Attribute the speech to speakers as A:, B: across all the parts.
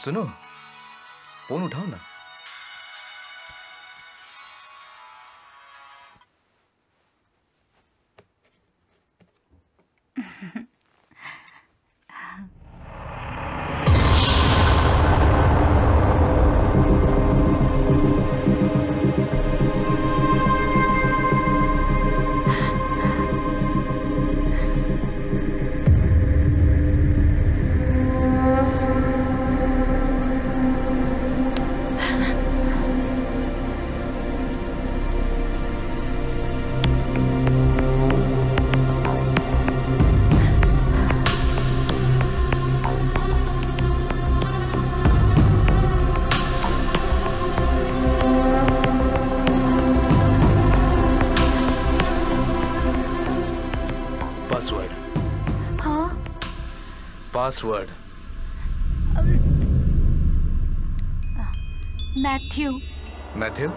A: सुनो, फोन उठाओ ना। पासवर्ड।
B: मैथ्यू।
A: Matthew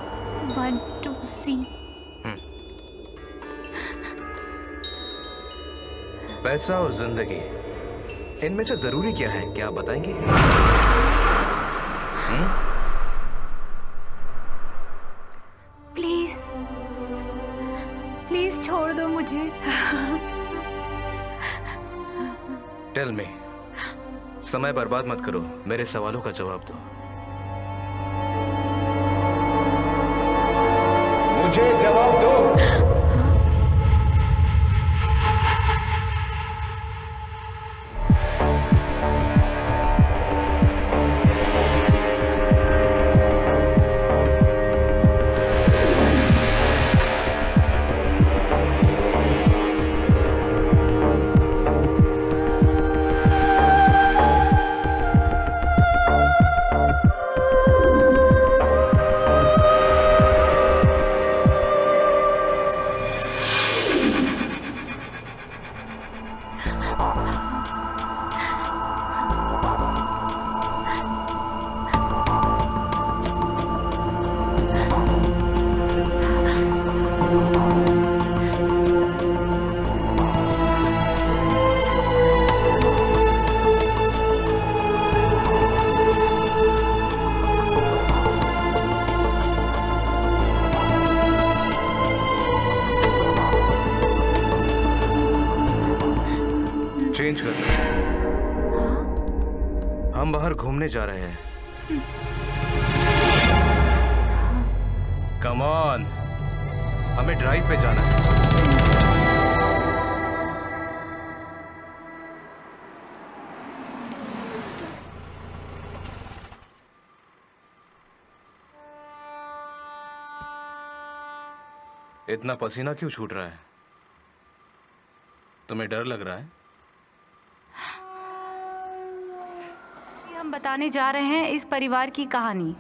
B: 1 2 C।
A: पैसा और जिंदगी, इनमें से जरूरी क्या है, क्या आप बताएंगे?
B: प्लीज प्लीज छोड़ दो मुझे।
A: टेल मी, समय बर्बाद मत करो, मेरे सवालों का जवाब दो।
C: मुझे जवाब दो।
A: चेंज कर लो, हम बाहर घूमने जा रहे हैं। कम ऑन, हमें ड्राइव पे जाना है। इतना पसीना क्यों छूट रहा है? तुम्हें डर लग रहा है?
B: हम बताने जा रहे हैं इस परिवार की कहानी।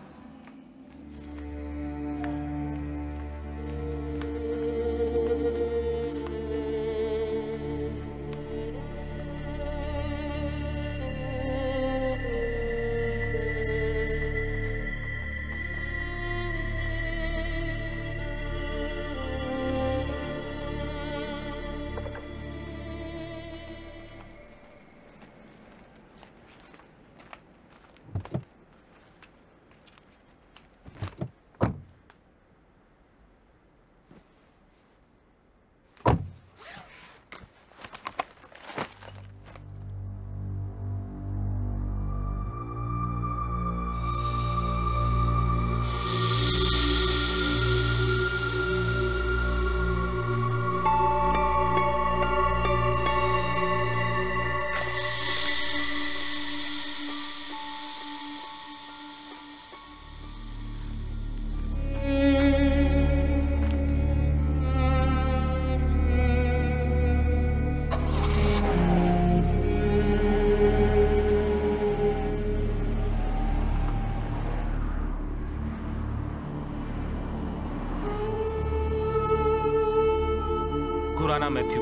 D: खुराना मैथ्यू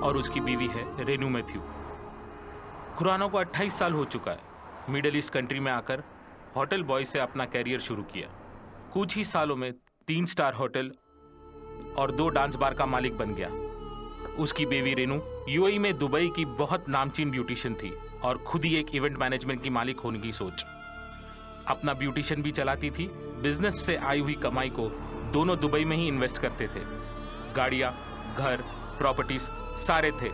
D: और उसकी बीवी है रेनू मैथ्यू। खुराना को 28 साल हो चुका है। मिडिल ईस्ट कंट्री में आकर होटल बॉय से अपना कैरियर शुरू किया। कुछ ही सालों में 3 स्टार होटल और 2 डांस बार का मालिक बन गया। उसकी बेबी रेनू यूएई में दुबई की बहुत नामचीन ब्यूटिशियन थी और खुद ही एक इवेंट मैनेजमेंट की मालिक होने की सोच। अपना ब्यूटिशियन भी चलाती थी। बिजनेस से आई हुई कमाई को दोनों दुबई में ही इन्वेस्ट करते थे। गाड़ियां, घर, प्रॉपर्टीज सारे थे।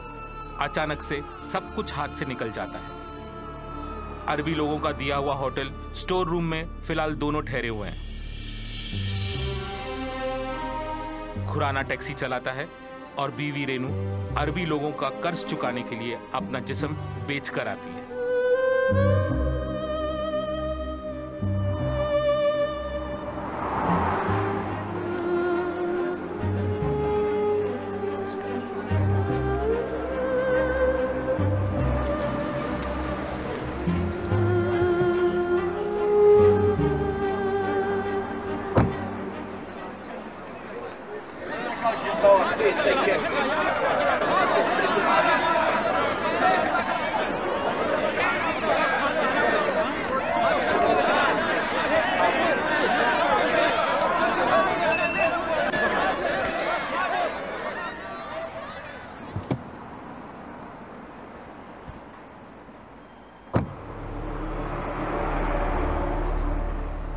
D: अचानक से सब कुछ हाथ से निकल जाता है। अरबी लोगों का दिया हुआ होटल स्टोर रूम में फिलहाल दोनों ठहरे हुए हैं। खुराना टैक्सी चलाता है और बीवी रेनू अरबी लोगों का कर्ज चुकाने के लिए अपना जिस्म बेच कर आती है।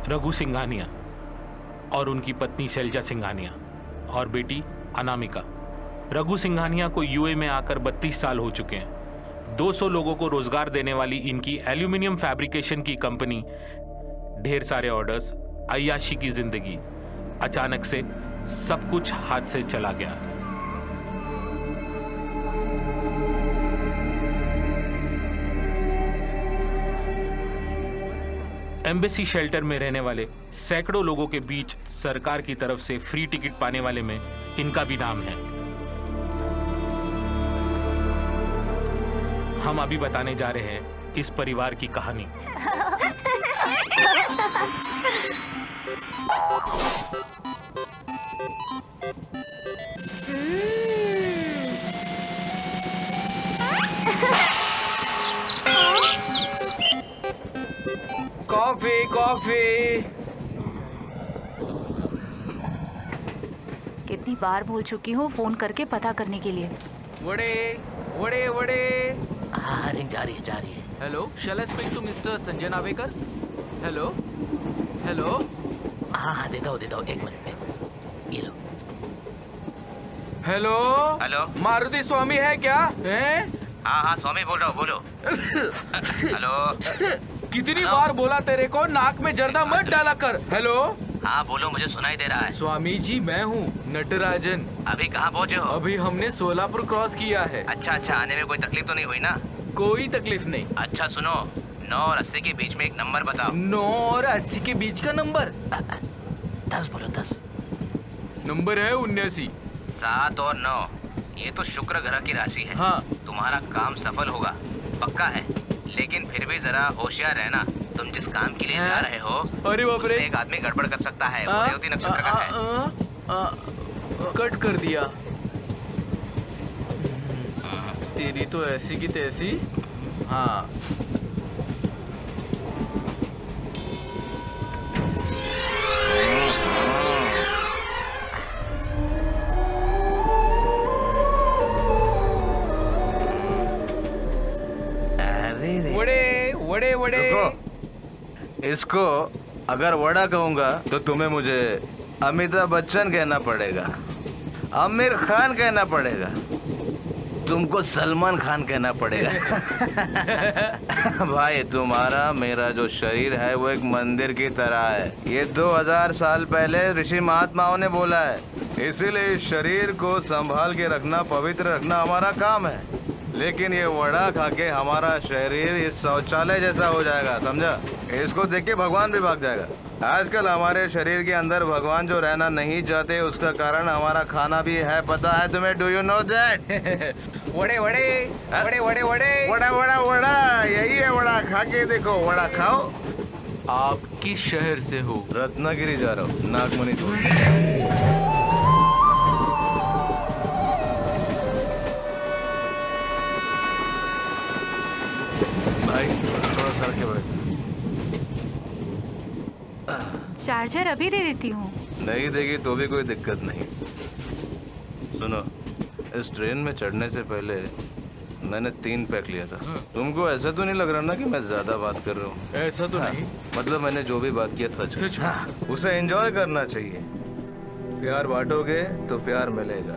D: रघु सिंघानिया और उनकी पत्नी शैलजा सिंघानिया और बेटी अनामिका। रघु सिंघानिया को यूए में आकर 32 साल हो चुके हैं। 200 लोगों को रोजगार देने वाली इनकी एल्यूमिनियम फैब्रिकेशन की कंपनी, ढेर सारे ऑर्डर्स, अय्याशी की जिंदगी। अचानक से सब कुछ हाथ से चला गया। एम्बेसी शेल्टर में रहने वाले सैकड़ों लोगों के बीच सरकार की तरफ से फ्री टिकट पाने वाले में इनका भी नाम है। हम अभी बताने जा रहे हैं इस परिवार की कहानी।
E: Coffee coffee.
B: कितनी बार बोल चुकी हूँ फोन करके पता करने के लिए।
E: वड़े वड़े वड़े।
F: हाँ, रिंग जा रही है।
E: Hello, shall I speak to mister Sanjay Navekar? Hello hello.
F: हाँ, देता हूँ, एक मिनट, ये लो।
E: हेलो
A: हेलो,
E: मारुति स्वामी है क्या? हैं?
A: हाँ स्वामी बोल रहा हूँ, बोलो। हेलो।
E: कितनी बार बोला तेरे को, नाक में जर्दा मत डाला कर। हेलो।
A: हाँ बोलो, मुझे सुनाई दे रहा है।
E: स्वामी जी मैं हूँ नटराजन।
A: अभी कहाँ पहुँचे हो?
E: अभी हमने सोलापुर क्रॉस किया है।
A: अच्छा, आने में कोई तकलीफ तो नहीं हुई ना?
E: कोई तकलीफ नहीं।
A: अच्छा सुनो, 9 और 80 के बीच में एक नंबर बताओ।
E: 9 और 80 के बीच का नंबर?
F: 10 बोलो, 10।
E: नंबर है 79।
A: 7 और 9, ये तो शुक्र ग्रह की राशि है।
E: हाँ।
A: तुम्हारा काम सफल होगा, पक्का है। लेकिन फिर भी जरा होशियार रहना। तुम जिस काम के लिए जा रहे हो,
E: अरे बाप रे,
A: एक आदमी गड़बड़ कर सकता है। रेवती नक्षत्र का है।
E: कट कर दिया। तेरी तो ऐसी की तैसी। हाँ। वड़े वड़े वड़े।
G: इसको अगर वड़ा कहूंगा तो तुम्हें मुझे अमिताभ बच्चन कहना पड़ेगा, आमिर खान कहना पड़ेगा, तुमको सलमान खान कहना पड़ेगा। भाई तुम्हारा मेरा जो शरीर है वो एक मंदिर की तरह है। ये 2000 साल पहले ऋषि महात्माओं ने बोला है, इसीलिए इस शरीर को संभाल के रखना, पवित्र रखना हमारा काम है। लेकिन ये वड़ा खा के हमारा शरीर इस शौचालय जैसा हो जाएगा, समझा? इसको देख के भगवान भी भाग जाएगा। आजकल हमारे शरीर के अंदर भगवान जो रहना नहीं चाहते, उसका कारण हमारा खाना भी है। पता है तुम्हें? Do you know that?
E: वड़े वड़े वड़े वड़े वड़े
G: वड़ा वड़ा वड़ा, यही है वड़ा। खा के देखो, वड़ा खाओ।
E: आप किस शहर से हो?
G: रत्नागिरी जा रहा हूँ, नागमणि। भाई थोड़ा सर के बैठ।
B: चार्जर अभी दे देती हूँ।
G: नहीं देगी तो भी कोई दिक्कत नहीं। सुनो, इस ट्रेन में चढ़ने से पहले मैंने 3 पैक लिया था। तुमको ऐसा तो नहीं लग रहा ना कि मैं ज्यादा बात कर रहा हूँ?
E: ऐसा तो नहीं।
G: मतलब मैंने जो भी बात किया सच में। उसे एंजॉय करना चाहिए। प्यार बांटोगे तो प्यार मिलेगा।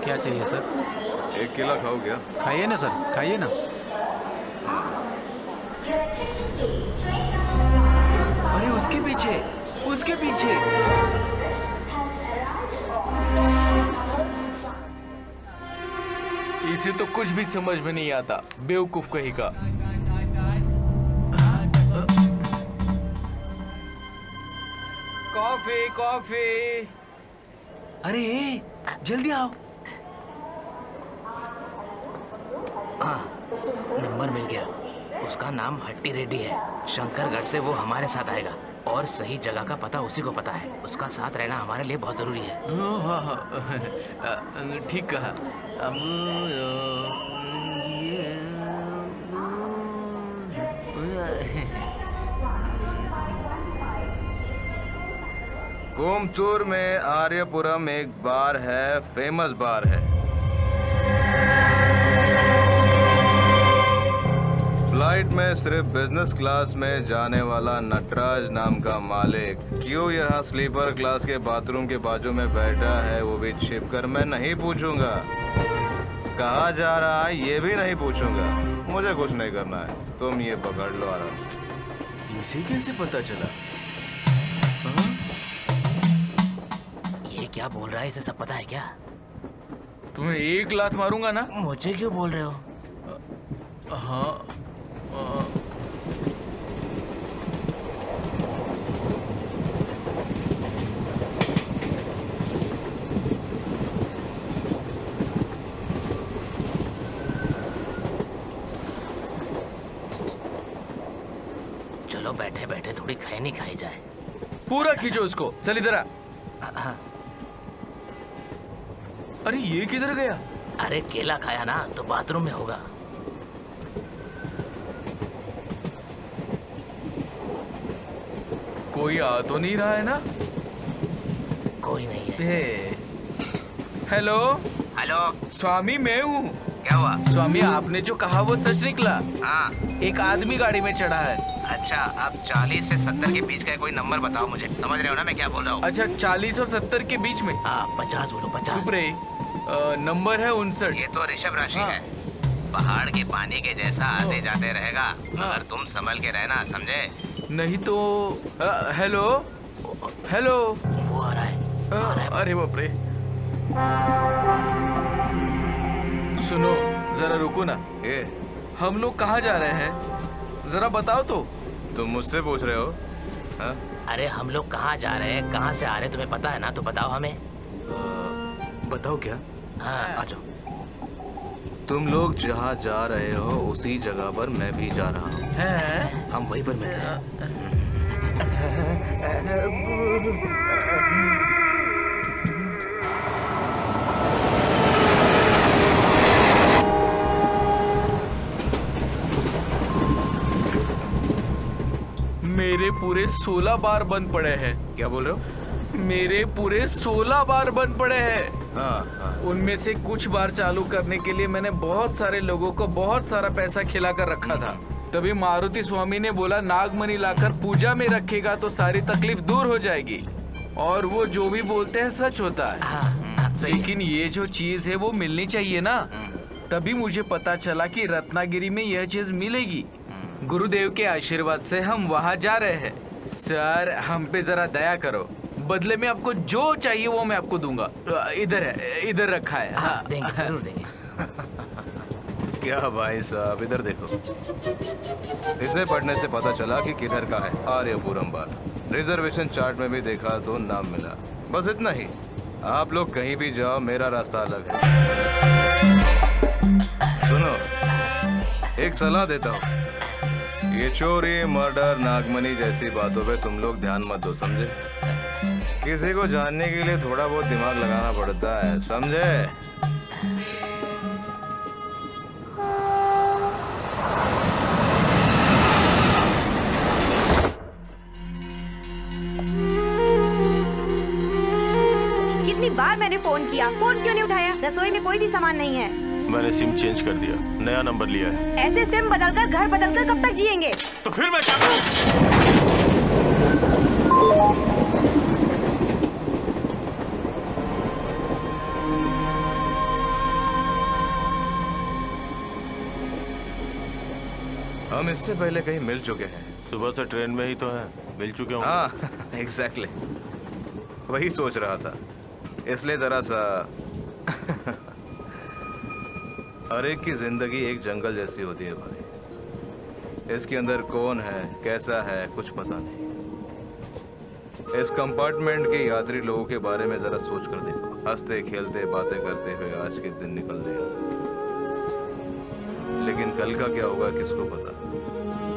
E: क्या चाहिए सर?
G: 1 केला खाओ क्या?
E: खाइए ना सर, खाइए ना। अरे उसके पीछे, उसके पीछे। इसे तो कुछ भी समझ में नहीं आता, बेवकूफ कहीं का। Coffee coffee. अरे जल्दी आओ।
F: नंबर मिल गया। उसका नाम हट्टी रेड्डी है। शंकरगढ़ से वो हमारे साथ आएगा और सही जगह का पता उसी को पता है। उसका साथ रहना हमारे लिए बहुत जरूरी है।
E: हाँ, ठीक कहा।
G: कोयम्बटूर में आर्यपुरम एक बार है, फेमस बार है। फ्लाइट में सिर्फ बिजनेस क्लास में जाने वाला नटराज नाम का मालिक क्यों यहाँ स्लीपर क्लास के बाथरूम के बाजू में बैठा है वो भी छिप कर मैं नहीं पूछूंगा। कहाँ जा रहा है ये भी नहीं पूछूंगा। मुझे कुछ नहीं करना है, तुम ये पकड़ लो आराम।
E: इसे कैसे पता चला?
F: ये क्या बोल रहा है? इसे सब पता है क्या?
E: तुम्हें 1 लात मारूंगा ना।
F: मुझे क्यों बोल रहे हो?
E: हाँ
F: चलो बैठे बैठे थोड़ी खैनी खाई जाए।
E: पूरा खींचो उसको। चल इधर आ। अरे ये किधर गया?
F: अरे केला खाया ना तो बाथरूम में होगा।
E: कोई आ तो नहीं रहा है ना?
F: कोई नहीं है।
E: हेलो
A: हेलो,
E: स्वामी, मैं हूँ।
A: क्या हुआ?
E: स्वामी, आपने जो कहा वो सच निकला।
A: हाँ।
E: एक आदमी गाड़ी में चढ़ा है।
A: अच्छा, अब 40 से 70 के बीच का कोई नंबर बताओ मुझे। समझ रहे हो ना मैं क्या बोल रहा हूँ?
E: अच्छा, 40 और 70 के बीच में?
F: हाँ 50 बोलो 50।
E: चुप रहे। नंबर है 59।
A: ये तो ऋषभ राशि
E: हाँ।
A: है। पहाड़ के पानी के जैसा आते जाते रहेगा, मगर तुम संभल के रहना, समझे?
E: नहीं तो हेलो हेलो।
F: वो आ रहा है।
E: अरे बाप रे। सुनो जरा रुको ना।
G: ये
E: हम लोग कहाँ जा रहे हैं जरा बताओ तो।
G: तुम मुझसे पूछ रहे हो? हाँ?
F: अरे हम लोग कहाँ जा रहे हैं, कहाँ से आ रहे हैं तुम्हें पता है ना? तो बताओ हमें।
G: बताओ क्या?
F: हाँ आ जाओ।
G: तुम लोग जहाँ जा रहे हो उसी जगह पर मैं भी जा रहा हूँ। हम वहीं पर मिलते हैं।
E: मेरे पूरे 16 बार बंद पड़े हैं।
G: क्या बोल रहे हो?
E: मेरे पूरे 16 बार बंद पड़े हैं।
G: हाँ।
E: उनमें से कुछ बार चालू करने के लिए मैंने बहुत सारे लोगों को बहुत सारा पैसा खिलाकर रखा था। तभी मारुति स्वामी ने बोला नागमणि लाकर पूजा में रखेगा तो सारी तकलीफ दूर हो जाएगी। और वो जो भी बोलते हैं सच होता है।
F: हाँ,
E: लेकिन ये जो चीज है वो मिलनी चाहिए ना। तभी मुझे पता चला कि रत्नागिरी में यह चीज मिलेगी। गुरुदेव के आशीर्वाद से हम वहाँ जा रहे हैं। सर हम पे जरा दया करो, बदले में आपको जो चाहिए वो मैं आपको दूंगा। इधर है, इधर रखा है। हाँ
F: देंगे, जरूर देंगे।
G: क्या भाई साहब, इधर देखो। इसे पढ़ने से पता चला कि किधर का है। आर्यपुरम बार रिजर्वेशन चार्ट में भी देखा तो नाम मिला। बस इतना ही। आप लोग कहीं भी जाओ, मेरा रास्ता अलग है। सुनो, एक सलाह देता हूँ। ये चोरी, मर्डर, नागमणि जैसी बातों पे तुम लोग ध्यान मत दो, समझे? किसी को जानने के लिए थोड़ा बहुत दिमाग लगाना पड़ता है, समझे?
H: कितनी बार मैंने फोन किया, फोन क्यों नहीं उठाया? रसोई में कोई भी सामान नहीं है।
I: मैंने सिम चेंज कर दिया, नया नंबर लिया है।
H: ऐसे सिम बदलकर, घर बदलकर कब तक जिएंगे?
I: तो फिर मैं क्या करूं?
G: हम इससे पहले कहीं मिल चुके हैं।
I: सुबह से ट्रेन में ही तो है, मिल चुके होंगे।
G: हाँ, एग्जैक्टली वही सोच रहा था, इसलिए जरा सा हर एक की जिंदगी एक जंगल जैसी होती है भाई। इसके अंदर कौन है, कैसा है, कुछ पता नहीं। इस कंपार्टमेंट के यात्री लोगों के बारे में जरा सोच कर देखो। हंसते खेलते बातें करते हुए आज के दिन निकल गया, लेकिन कल का क्या होगा किसको पता।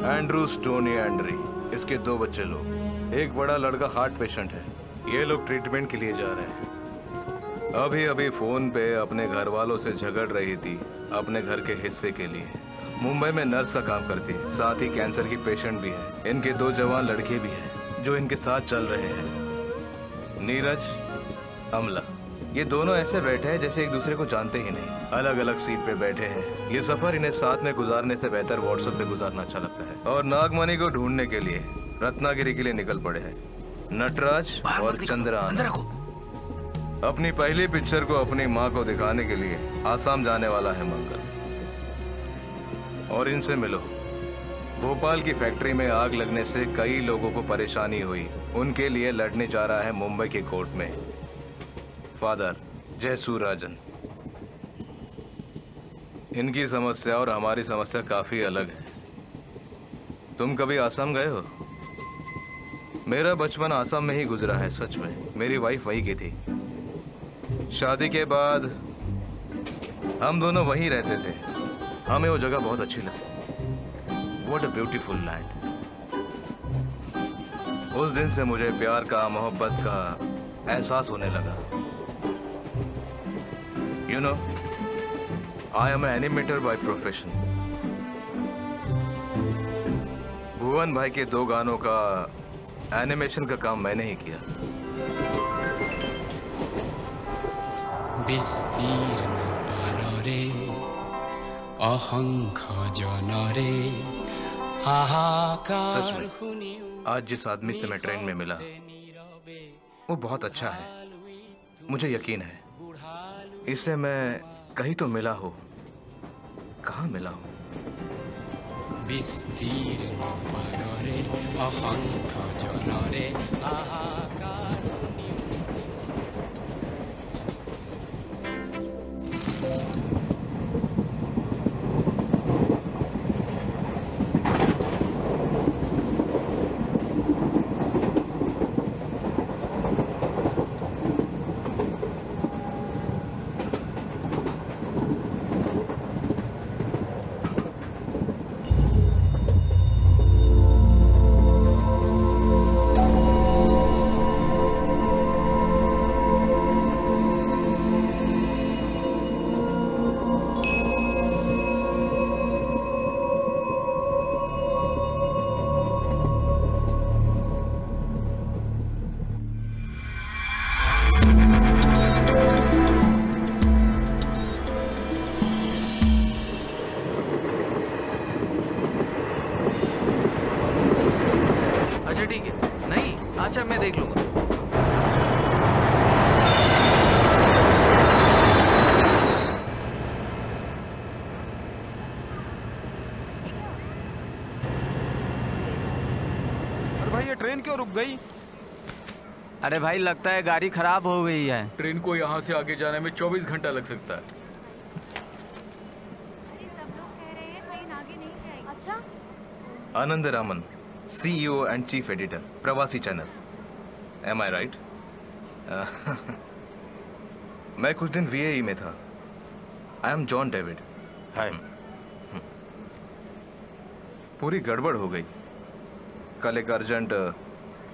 G: एंड्रू स्टोनी एंड्री, इसके 2 बच्चे लोग, एक बड़ा लड़का हार्ट पेशेंट है। ये लोग ट्रीटमेंट के लिए जा रहे हैं। अभी अभी फोन पे अपने घर वालों से झगड़ रही थी अपने घर के हिस्से के लिए। मुंबई में नर्स का काम करती है, साथ ही कैंसर की पेशेंट भी है। इनके 2 जवान लड़के भी हैं जो इनके साथ चल रहे हैं। नीरज, अमला, ये दोनों ऐसे बैठे हैं जैसे एक दूसरे को जानते ही नहीं। अलग अलग सीट पे बैठे हैं। ये सफर इन्हें साथ में गुजारने से बेहतर व्हाट्सएप पे गुजारना अच्छा लगता है। और नागमणि को ढूंढने के लिए रत्नागिरी के लिए निकल पड़े हैं नटराज और चंद्रआना। अपनी पहली पिक्चर को अपनी माँ को दिखाने के लिए आसाम जाने वाला है मंगल। और इनसे मिलो। भोपाल की फैक्ट्री में आग लगने से कई लोगों को परेशानी हुई, उनके लिए लड़ने जा रहा है मुंबई की कोर्ट में फादर जयसूराजन। इनकी समस्या और हमारी समस्या काफी अलग है। तुम कभी आसाम गए हो? मेरा बचपन आसाम में ही गुजरा है। सच में मेरी वाइफ वहीं की थी। शादी के बाद हम दोनों वहीं रहते थे। हमें वो जगह बहुत अच्छी लगती। What a beautiful land. उस दिन से मुझे प्यार का, मोहब्बत का एहसास होने लगा। You know, I am animator by profession. Bhuvan भाई के 2 गानों का एनिमेशन का काम मैंने ही किया।
J: विस्तीर्ण पारे अहंखा जनरे हाहाकार।
G: सच में आज जिस आदमी से मैं ट्रेन में मिला वो बहुत अच्छा है, मुझे यकीन है। इससे मैं कहीं तो मिला हो। कहाँ मिला हूँ?
J: विस्तीर्ण पारे अहंखा जनरे हाहाकार।
E: अच्छा मैं देख लूंगा।
C: अरे भाई ये ट्रेन क्यों रुक गई?
K: अरे भाई लगता है गाड़ी खराब हो गई है।
E: ट्रेन को यहाँ से आगे जाने में 24 घंटा लग सकता है।
H: अच्छा
G: Anand Raman, CEO and chief editor, Pravasi channel. Am I right? मैं कुछ दिन VAE में था। I am John David.
I: Hi.
G: पूरी गड़बड़ हो गई। कल एक अर्जेंट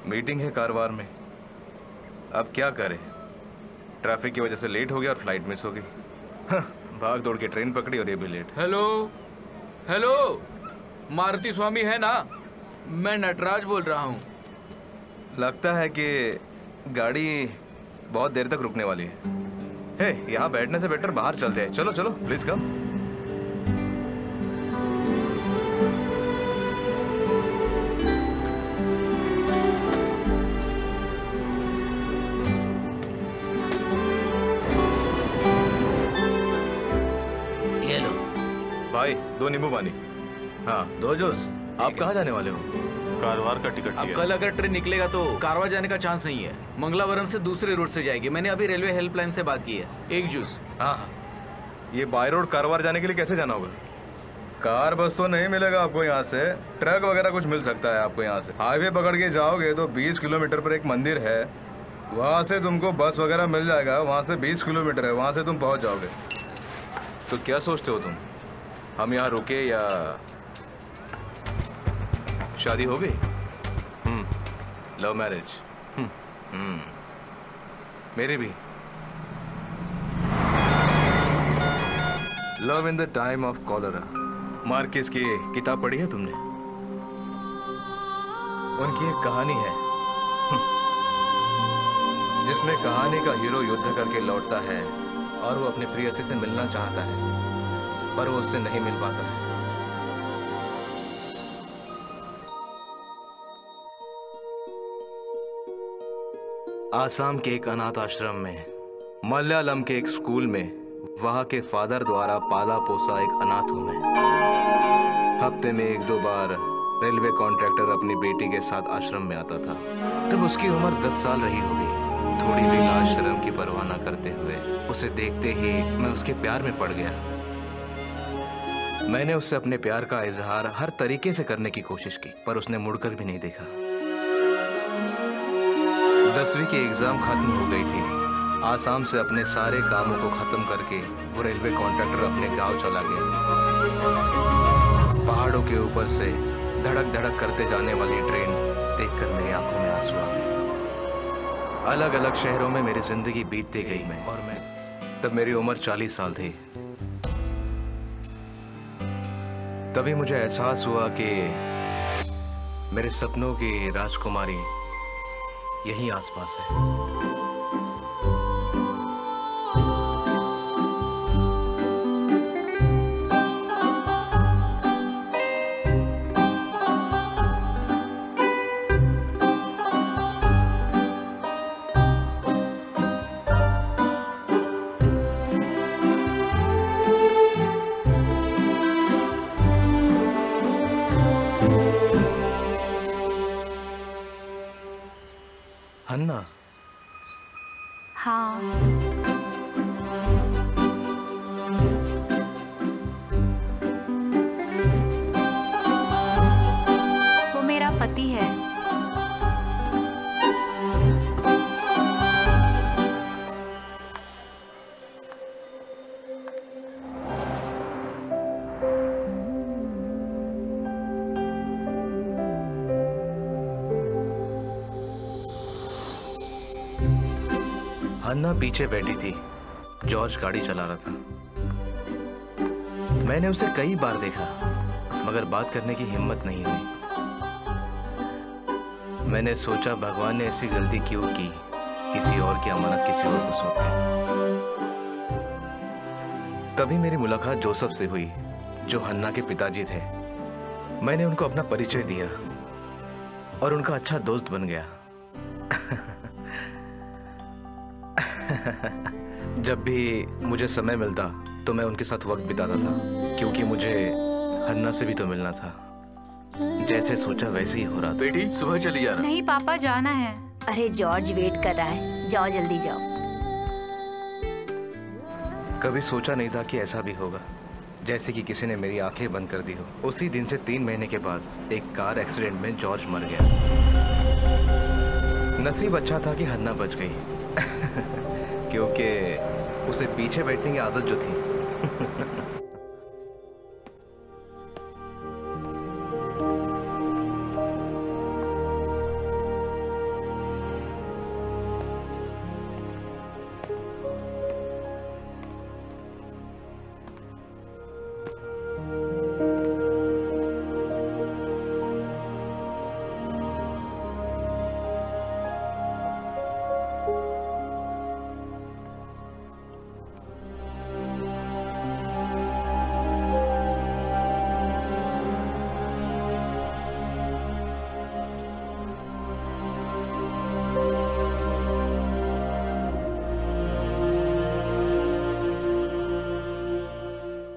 G: मीटिंग है कारवार में। अब क्या करें? ट्रैफिक की वजह से लेट हो गया और फ्लाइट मिस हो गई। भाग दौड़ के ट्रेन पकड़ी और ये भी late.
E: Hello hello, Maruti Swami है ना? मैं नटराज बोल रहा हूँ।
G: लगता है कि गाड़ी बहुत देर तक रुकने वाली है। हे, यहाँ बैठने से बेटर बाहर चलते हैं। चलो चलो प्लीज कम।
F: ये लो
G: भाई 2 नींबू पानी। हाँ 2 जूस। आप कहाँ जाने वाले हो?
I: कारवार का टिकट
E: अब
I: लिया।
E: कल अगर ट्रेन निकलेगा तो कारवार जाने का चांस नहीं है। मंगलावरम से दूसरे रूट से जाएगी। मैंने अभी रेलवे हेल्पलाइन से बात की है। 1 जूस।
G: हाँ, ये बाय रोड कारवार जाने के लिए कैसे जाना होगा? कार बस तो नहीं मिलेगा आपको यहाँ से। ट्रक वगैरह कुछ मिल सकता है आपको यहाँ से। हाईवे पकड़ के जाओगे तो 20 किलोमीटर पर एक मंदिर है, वहाँ से तुमको बस वगैरह मिल जाएगा। वहाँ से 20 किलोमीटर है, वहाँ से तुम पहुँच जाओगे। तो क्या सोचते हो तुम, हम यहाँ रुके या शादी हो गई? Love marriage? मेरी भी। Love in the time of cholera. Marquez की किताब पढ़ी है तुमने? उनकी एक कहानी है जिसमें कहानी का हीरो युद्ध करके लौटता है और वो अपनी प्रेयसी से मिलना चाहता है पर वो उससे नहीं मिल पाता है। आसाम के एक अनाथ आश्रम में, मलयालम के एक स्कूल में, वहाँ के फादर द्वारा पाला पोसा एक अनाथ हूँ मैं। हफ्ते में 1-2 बार रेलवे कॉन्ट्रैक्टर अपनी बेटी के साथ आश्रम में आता था। तब उसकी उम्र 10 साल रही होगी। थोड़ी भी लाज शर्म की परवाह न करते हुए उसे देखते ही मैं उसके प्यार में पड़ गया। मैंने उससे अपने प्यार का इजहार हर तरीके से करने की कोशिश की पर उसने मुड़कर भी नहीं देखा। 10वीं की एग्जाम खत्म हो गई थी। आसाम से अपने सारे कामों को खत्म करके वो रेलवे कॉन्ट्रैक्टर अपने गांव चला गया। पहाड़ों के ऊपर से धड़क धड़क करते जाने वाली ट्रेन देखकर मेरी आंखों में आंसू आ गए। अलग अलग शहरों में मेरी जिंदगी बीतती गई और मैं तब मेरी उम्र 40 साल थी। तभी मुझे एहसास हुआ कि मेरे सपनों की राजकुमारी यहीं आसपास है। हन्ना।
B: हाँ, वो मेरा पति है।
G: हन्ना पीछे बैठी थी। जॉर्ज गाड़ी चला रहा था। मैंने उसे कई बार देखा मगर बात करने की हिम्मत नहीं हुई। मैंने सोचा भगवान ने ऐसी गलती क्यों की, किसी और की अमानत किसी और को सौंप दी। तभी मेरी मुलाकात जोसेफ से हुई जो हन्ना के पिताजी थे। मैंने उनको अपना परिचय दिया और उनका अच्छा दोस्त बन गया। जब भी मुझे समय मिलता तो मैं उनके साथ वक्त बिताता था क्योंकि मुझे हन्ना से भी तो मिलना था। जैसे सोचा वैसे ही हो रहा था।
E: बेटी सुबह चली जाना।
B: नहीं पापा, जाना है।
H: अरे जॉर्ज वेट कर रहा है, जाओ जल्दी जाओ।
G: कभी सोचा नहीं था कि ऐसा भी होगा, जैसे कि किसी ने मेरी आंखें बंद कर दी हो। उसी दिन से 3 महीने के बाद एक कार एक्सीडेंट में जॉर्ज मर गया। नसीब अच्छा था कि हन्ना बच गई क्योंकि उसे पीछे बैठने की आदत जो थी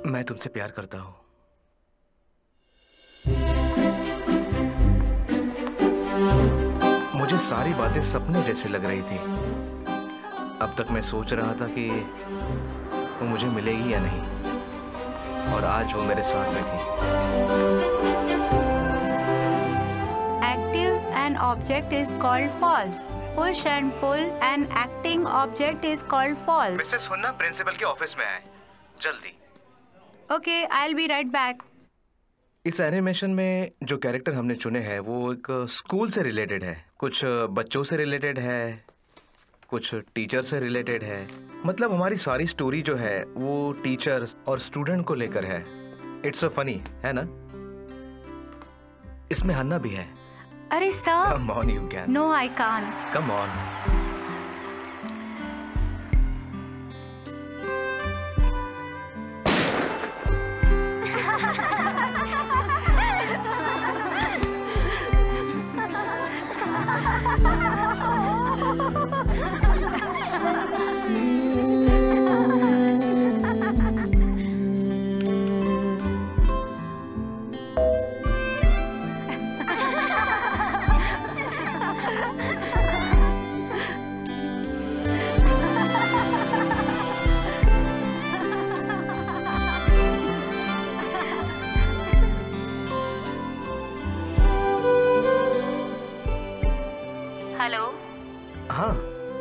G: मैं तुमसे प्यार करता हूं। मुझे सारी बातें सपने जैसे लग रही थी। अब तक मैं सोच रहा था कि वो मुझे मिलेगी या नहीं, और आज वो मेरे साथ में थी।
B: Active an object is called false. Push and pull an acting object is called false.
G: Mrs सुनना, प्रिंसिपल के ऑफिस में आए जल्दी।
B: Okay, I'll be right back.
G: इस एनिमेशन में जो कैरेक्टर हमने चुने हैं वो एक स्कूल से रिलेटेड है, कुछ बच्चों से रिलेटेड है, कुछ टीचर से रिलेटेड है। मतलब हमारी सारी स्टोरी जो है वो टीचर और स्टूडेंट को लेकर है। इट्स अ फनी, है ना? इसमें हन्ना भी है।
B: अरे sir,
G: come on you can.
B: No I can't.
G: Come on.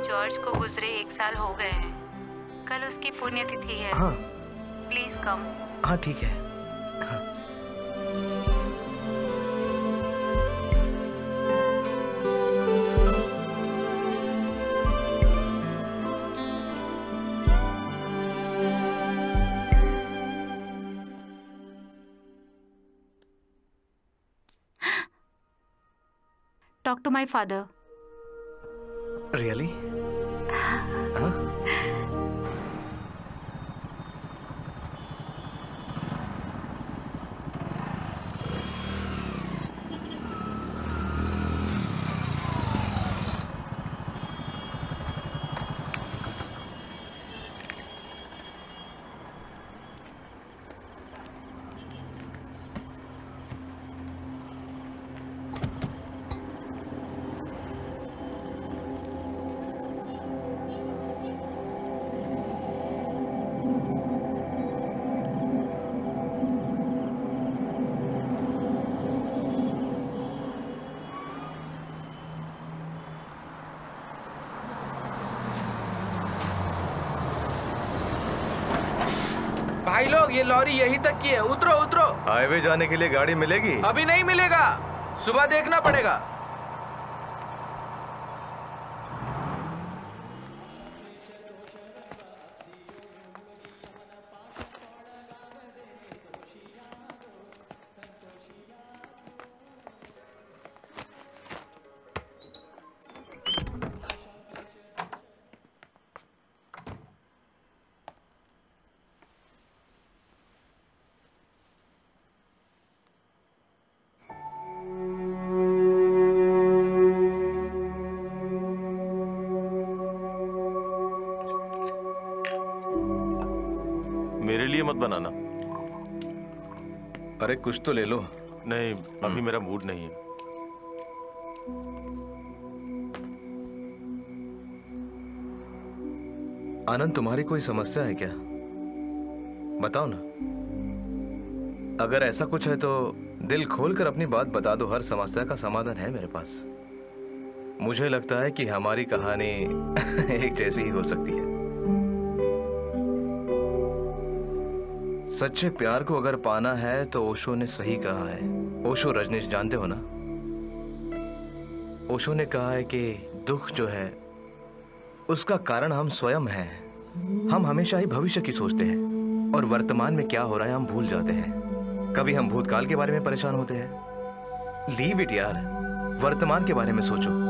B: George को गुजरे 1 साल हो गए हैं। कल उसकी पुण्यतिथि है।
G: हाँ।
B: Please come.
G: हाँ ठीक है। हाँ।
B: Talk to my father.
G: Really? Huh?
E: भाई लोग, ये लॉरी यहीं तक की है। उतरो उतरो।
G: हाईवे जाने के लिए गाड़ी मिलेगी?
E: अभी नहीं मिलेगा, सुबह देखना पड़ेगा।
I: मेरे लिए मत बनाना।
G: अरे कुछ तो ले लो।
I: नहीं, अभी मेरा मूड नहीं है।
G: आनंद, तुम्हारी कोई समस्या है क्या? बताओ ना। अगर ऐसा कुछ है तो दिल खोलकर अपनी बात बता दो। हर समस्या का समाधान है मेरे पास। मुझे लगता है कि हमारी कहानी एक जैसी ही हो सकती है। सच्चे प्यार को अगर पाना है तो ओशो ने सही कहा है। ओशो रजनीश जानते हो ना? ओशो ने कहा है कि दुख जो है उसका कारण हम स्वयं हैं। हम हमेशा ही भविष्य की सोचते हैं और वर्तमान में क्या हो रहा है हम भूल जाते हैं। कभी हम भूतकाल के बारे में परेशान होते हैं। लीव इट यार, वर्तमान के बारे में सोचो।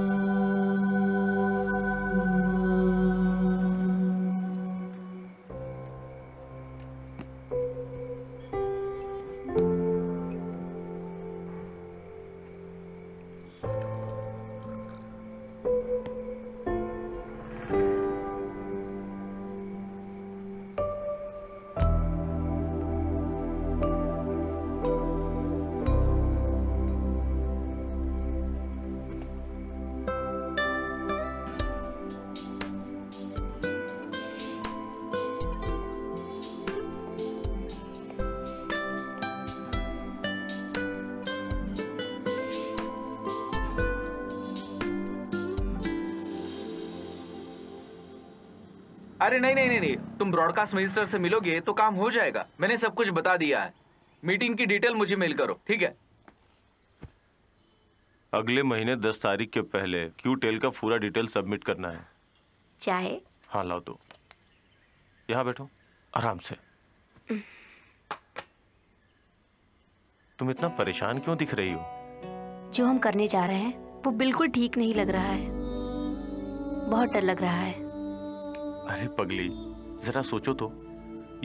E: अरे नहीं नहीं नहीं नहीं, तुम ब्रॉडकास्ट मिनिस्टर से मिलोगे तो काम हो जाएगा। मैंने सब कुछ बता दिया है। मीटिंग की डिटेल मुझे मेल करो, ठीक है?
I: अगले महीने 10 तारीख के पहले क्यूटेल का पूरा डिटेल सबमिट करना है।
H: चाहे?
I: हाँ लाओ दो। यहाँ बैठो आराम से। तुम इतना परेशान क्यों दिख रही हो?
H: जो हम करने जा रहे हैं वो बिल्कुल ठीक नहीं लग रहा है। बहुत डर लग रहा है।
I: अरे पगली, जरा सोचो तो,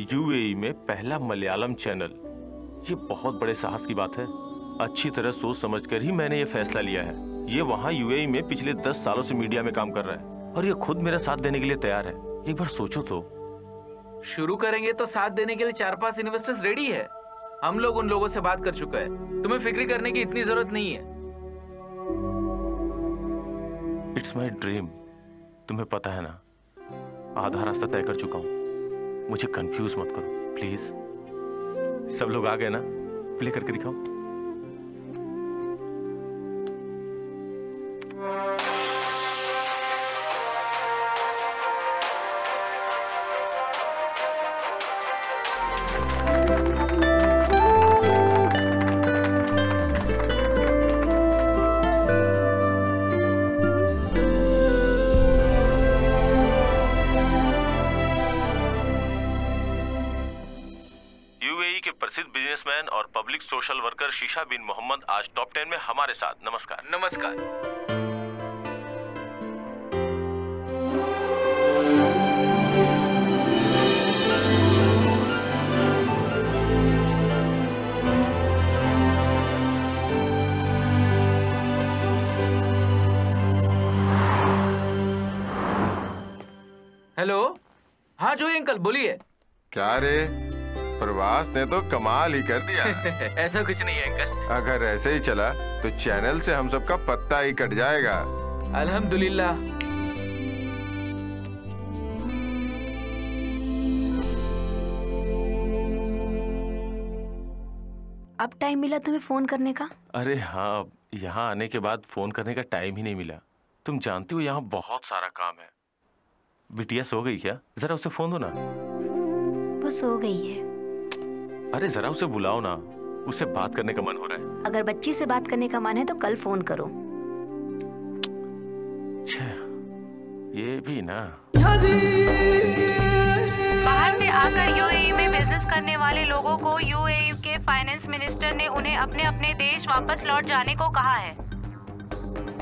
I: यूएई में पहला मलयालम चैनल, ये बहुत बड़े साहस की बात है। अच्छी तरह सोच समझकर ही मैंने ये फैसला लिया है। ये वहाँ यूएई में पिछले 10 सालों से मीडिया में काम कर रहा है और ये खुद मेरा साथ देने के लिए तैयार है। एक बार सोचो तो।
E: शुरू करेंगे तो साथ देने के लिए 4-5 इन्वेस्टर्स रेडी है। हम लोग उन लोगों से बात कर चुके हैं। तुम्हें फिक्र करने की इतनी जरूरत नहीं है।
I: It's my dream. तुम्हें पता है ना, आधा रास्ता तय कर चुका हूं। मुझे कंफ्यूज मत करो प्लीज। सब लोग आ गए ना? प्ले करके दिखाओ। बिजनेसमैन और पब्लिक सोशल वर्कर शीशा बिन मोहम्मद आज टॉप 10 में हमारे साथ। नमस्कार।
E: नमस्कार। हेलो, हाँ जोई अंकल बोलिए।
C: क्या रे, प्रवास ने तो कमाल ही कर दिया।
E: ऐसा कुछ नहीं है अंकल।
C: अगर ऐसे ही चला तो चैनल से हम सबका पत्ता ही कट जाएगा।
E: अल्हम्दुलिल्लाह।
H: अब टाइम मिला तुम्हें फोन करने का?
I: अरे हाँ, यहाँ आने के बाद फोन करने का टाइम ही नहीं मिला। तुम जानती हो यहाँ बहुत सारा काम है। बिटिया सो गई क्या? जरा उसे फोन दो ना।
H: वो सो गई है।
I: अरे जरा उसे बुलाओ ना, उससे बात करने का मन हो रहा है।
H: अगर बच्ची से बात करने का मन है तो कल फोन करो।
I: ये भी ना।
B: बाहर से आकर यूएई में बिजनेस करने वाले लोगों को यूएई के फाइनेंस मिनिस्टर ने उन्हें अपने अपने देश वापस लौट जाने को कहा है।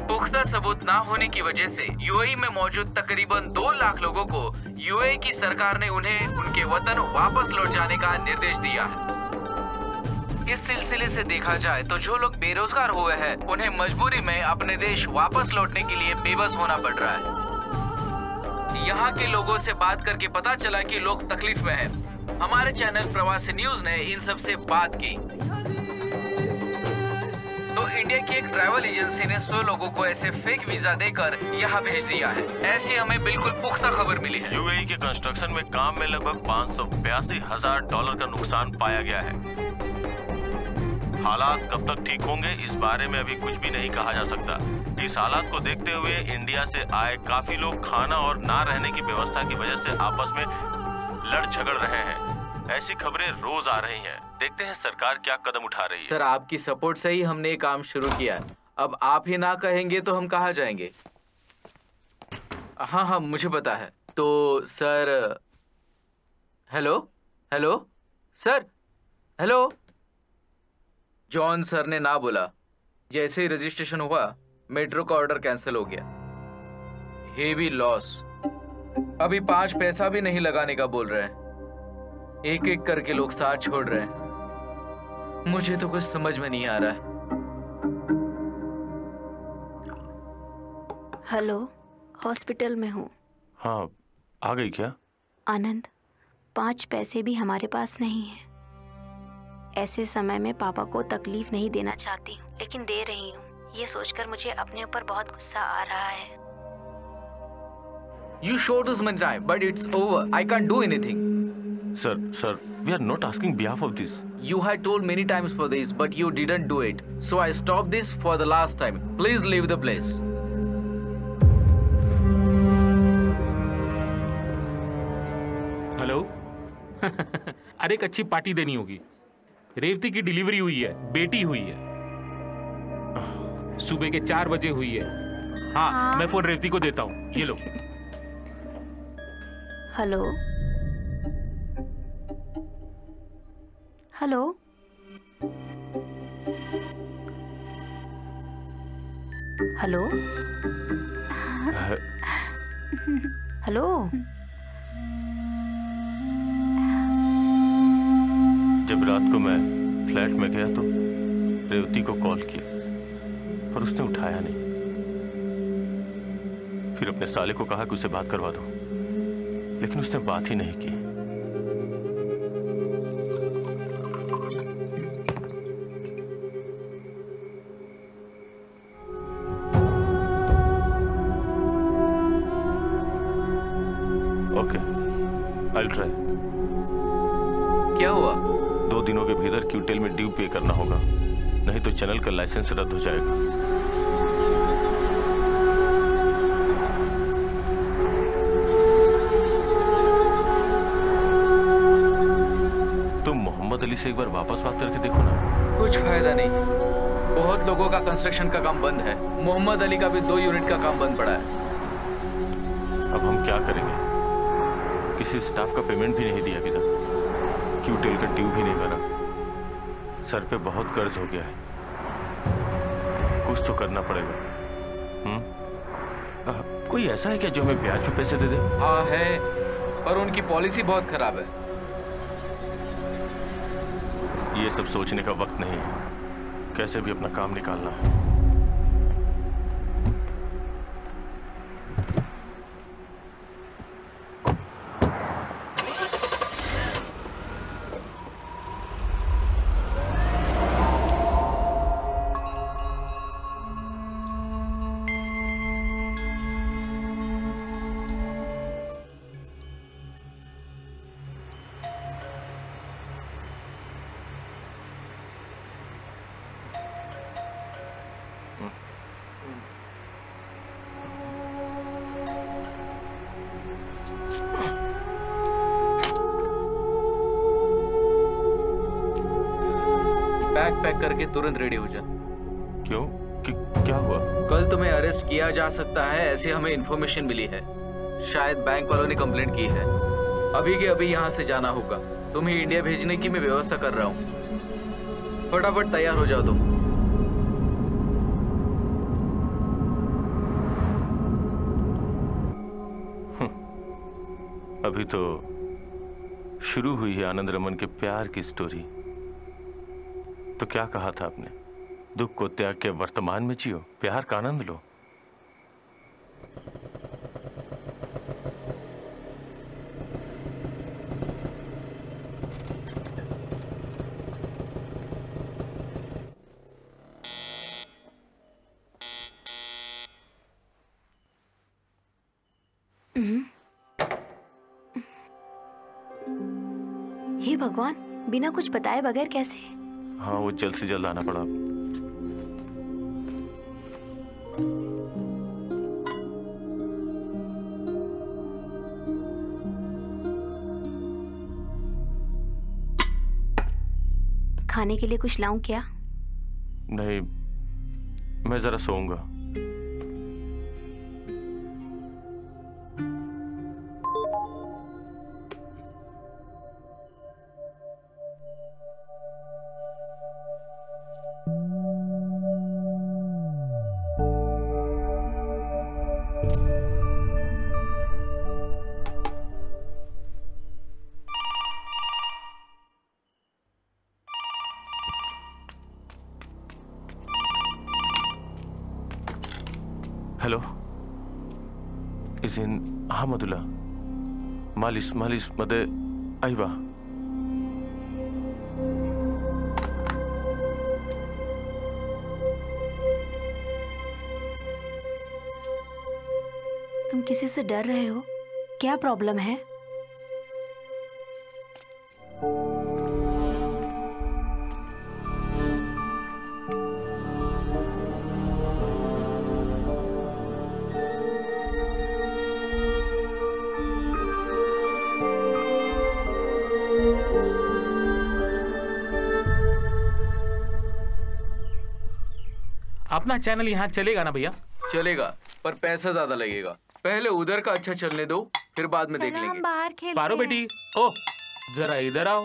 E: पुख्ता सबूत ना होने की वजह से यूएई में मौजूद तकरीबन 2 लाख लोगों को यूएई की सरकार ने उन्हें उनके वतन वापस लौट जाने का निर्देश दिया है। इस सिलसिले से देखा जाए तो जो लोग बेरोजगार हुए हैं उन्हें मजबूरी में अपने देश वापस लौटने के लिए बेबस होना पड़ रहा है। यहाँ के लोगों से बात करके पता चला कि लोग तकलीफ में हैं। हमारे चैनल प्रवासी न्यूज ने इन सब से बात की तो इंडिया की एक ट्रैवल एजेंसी ने 100 लोगों को ऐसे फेक वीजा देकर यहाँ भेज दिया है। ऐसी हमें बिल्कुल पुख्ता खबर मिली है।
I: यूएई के कंस्ट्रक्शन में काम में लगभग $582,000 का नुकसान पाया गया है। हालात कब तक ठीक होंगे इस बारे में अभी कुछ भी नहीं कहा जा सकता। इस हालात को देखते हुए इंडिया से आए काफी लोग खाना और ना रहने की व्यवस्था की वजह से आपस में लड़ झगड़ रहे हैं। ऐसी खबरें रोज आ रही हैं। देखते हैं सरकार क्या कदम उठा रही है।
E: सर, आपकी सपोर्ट से ही हमने ये काम शुरू किया है। अब आप ही ना कहेंगे तो हम कहाँ जाएंगे? हाँ, मुझे पता है। तो sir, hello hello sir, hello. John sir ने ना बोला। जैसे ही रजिस्ट्रेशन हुआ मेट्रो का ऑर्डर कैंसिल हो गया। Heavy loss. अभी 5 पैसा भी नहीं लगाने का बोल रहे हैं। एक एक करके लोग साथ छोड़ रहे हैं। मुझे तो कुछ समझ में नहीं आ रहा है।
H: हेलो, हॉस्पिटल में हूँ।
I: हाँ, आ गई क्या?
H: आनंद, 5 पैसे भी हमारे पास नहीं है। ऐसे समय में पापा को तकलीफ नहीं देना चाहती हूँ, लेकिन दे रही हूँ। ये सोचकर मुझे अपने ऊपर बहुत गुस्सा आ रहा है।
E: You showed us many times, but it's over. I can't do anything.
I: Sir, we are not asking behalf of this.
E: You had told many times for this, but you didn't do it. So I stopped this for the last time. Please leave the place.
D: Hello. अरे एक अच्छी party देनी होगी। रेवती की delivery हुई है, बेटी हुई है। सुबह के 4 बजे हुई है। हाँ, मैं फोन रेवती को देता हूँ। ये लो।
H: Hello hello hello hello.
I: जब रात को मैं फ्लैट में गया तो रेवती को कॉल किया पर उसने उठाया नहीं। फिर अपने साले को कहा कि उसे बात करवा दो, लेकिन उसने बात ही नहीं की। Okay, I will try.
E: क्या हुआ?
I: 2 दिनों के भीतर क्यूटेल में ड्यू पे करना होगा, नहीं तो चैनल का लाइसेंस रद्द हो जाएगा। तुम मोहम्मद अली से एक बार वापस बात करके देखो ना।
E: कुछ फायदा नहीं। बहुत लोगों का कंस्ट्रक्शन का काम बंद है। मोहम्मद अली का भी 2 यूनिट का काम बंद पड़ा है।
I: अब हम क्या करेंगे? किसी स्टाफ का पेमेंट भी नहीं दिया अभी तक, क्यूटेल का ड्यू भी नहीं भरा। सर पे बहुत कर्ज हो गया है। कुछ तो करना पड़ेगा। कोई ऐसा है क्या जो हमें ब्याज पे पैसे दे दे?
E: हाँ है, पर उनकी पॉलिसी बहुत खराब है।
I: ये सब सोचने का वक्त नहीं है। कैसे भी अपना काम निकालना है।
E: बैग पैक करके तुरंत रेडी हो जा।
I: क्यों? क्या हुआ?
E: कल तुम्हें अरेस्ट किया जा सकता है, ऐसी हमें इन्फॉर्मेशन मिली है। शायद बैंक वालों ने कंप्लेंट की है। अभी के अभी यहाँ से जाना होगा। तुम्हें इंडिया भेजने की मैं व्यवस्था कर रहा हूँ। फटाफट तैयार हो जाओ तुम।
I: अभी तो शुरू हुई है आनंद रमन के प्यार की स्टोरी। तो क्या कहा था आपने? दुख को त्याग के वर्तमान में जियो, प्यार का आनंद लो।
H: हे भगवान, बिना कुछ बताए बगैर कैसे?
I: हाँ, वो जल्द से जल्द आना पड़ा।
H: खाने के लिए कुछ लाऊं क्या?
I: नहीं, मैं जरा सोऊंगा। हेलो, इज़िन अहमदुल्ला मालिस मदे आइबा।
H: तुम किसी से डर रहे हो? क्या प्रॉब्लम है?
D: अपना चैनल यहाँ चलेगा ना भैया?
E: चलेगा, पर पैसा ज्यादा लगेगा। पहले उधर का अच्छा चलने दो, फिर बाद में देख लेंगे।
B: हम बाहर खेलते
D: पारो बेटी, ओ जरा इधर आओ।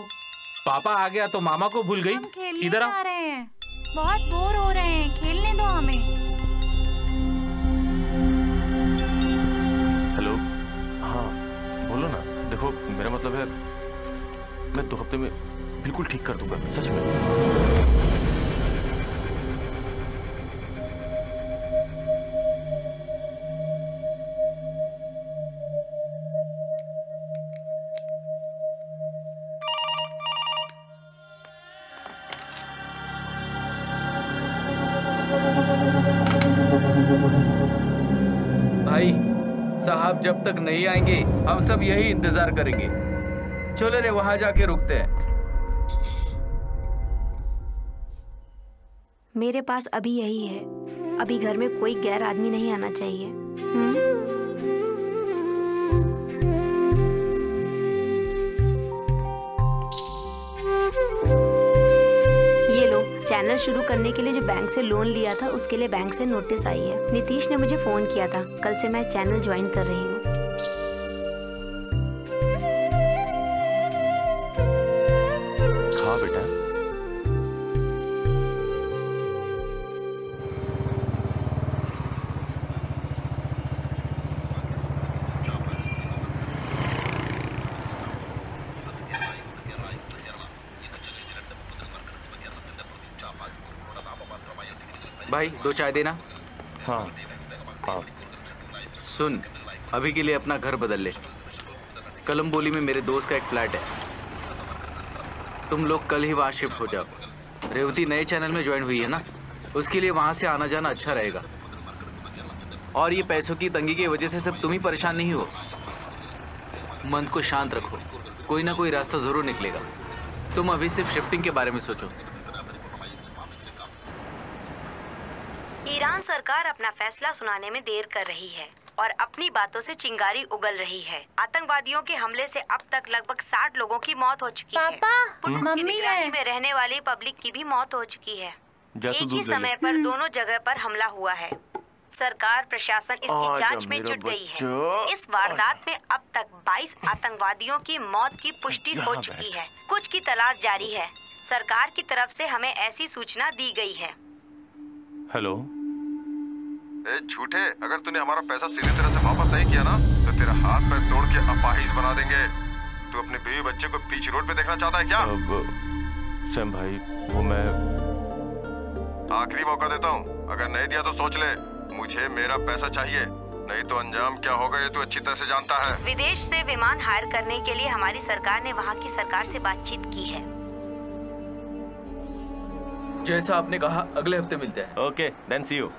D: पापा आ गया तो मामा को भूल गई। इधर आओ।
B: रहे हैं, बहुत बोर हो रहे हैं, खेलने दो हमें।
I: हेलो, हाँ बोलो ना। देखो, मेरा मतलब है मैं 2 हफ्ते में बिल्कुल ठीक कर दूंगा, सच में।
E: भाई साहब जब तक नहीं आएंगे हम सब यही इंतजार करेंगे। चलो रे, वहां जाके रुकते हैं।
H: मेरे पास अभी यही है। अभी घर में कोई गैर आदमी नहीं आना चाहिए। ये लो, चैनल शुरू करने के लिए जो बैंक से लोन लिया था उसके लिए बैंक से नोटिस आई है। नीतीश ने मुझे फोन किया था। कल से मैं चैनल ज्वाइन कर रही हूँ।
I: हाँ बेटा।
E: भाई 2 चाय देना।
I: हाँ हाँ।
E: सुन, अभी के लिए अपना घर बदल ले। कलम्बोली में मेरे दोस्त का एक फ्लैट है, तुम लोग कल ही वहाँ शिफ्ट हो जाओ। रेवती नए चैनल में ज्वाइन हुई है ना, उसके लिए वहाँ से आना जाना अच्छा रहेगा। और ये पैसों की तंगी की वजह से सब तुम ही परेशान नहीं हो। मन को शांत रखो, कोई ना कोई रास्ता जरूर निकलेगा। तुम अभी सिर्फ शिफ्टिंग के बारे में सोचो।
H: ईरान सरकार अपना फैसला सुनाने में देर कर रही है और अपनी बातों से चिंगारी उगल रही है। आतंकवादियों के हमले से अब तक लगभग 60 लोगों की मौत हो चुकी है। पुलिस की निगरानी में रहने वाली पब्लिक की भी मौत हो चुकी है। एक ही समय पर दोनों जगह पर हमला हुआ है। सरकार प्रशासन इसकी जांच में जुट गई है। इस वारदात में अब तक 22 आतंकवादियों की मौत की पुष्टि हो चुकी है। कुछ की तलाश जारी है। सरकार की तरफ से हमें ऐसी सूचना दी गई है।
I: हेलो,
C: ए झूठे, अगर तूने हमारा पैसा सीधी तरह से वापस नहीं किया ना तो तेरा हाथ पैर तोड़ के अपाहिज बना देंगे। तू अपने बीवी बच्चे को बीच रोड पे देखना चाहता है क्या?
I: अब सैम भाई, वो मैं
C: आखिरी मौका देता हूँ, अगर नहीं दिया तो सोच ले। मुझे मेरा पैसा चाहिए, नहीं तो अंजाम क्या होगा ये तू अच्छी तरह से जानता है।
H: विदेश से विमान हायर करने के लिए हमारी सरकार ने वहाँ की सरकार से बातचीत की है।
E: जैसा आपने कहा, अगले हफ्ते मिलते हैं।
I: Okay, then see you.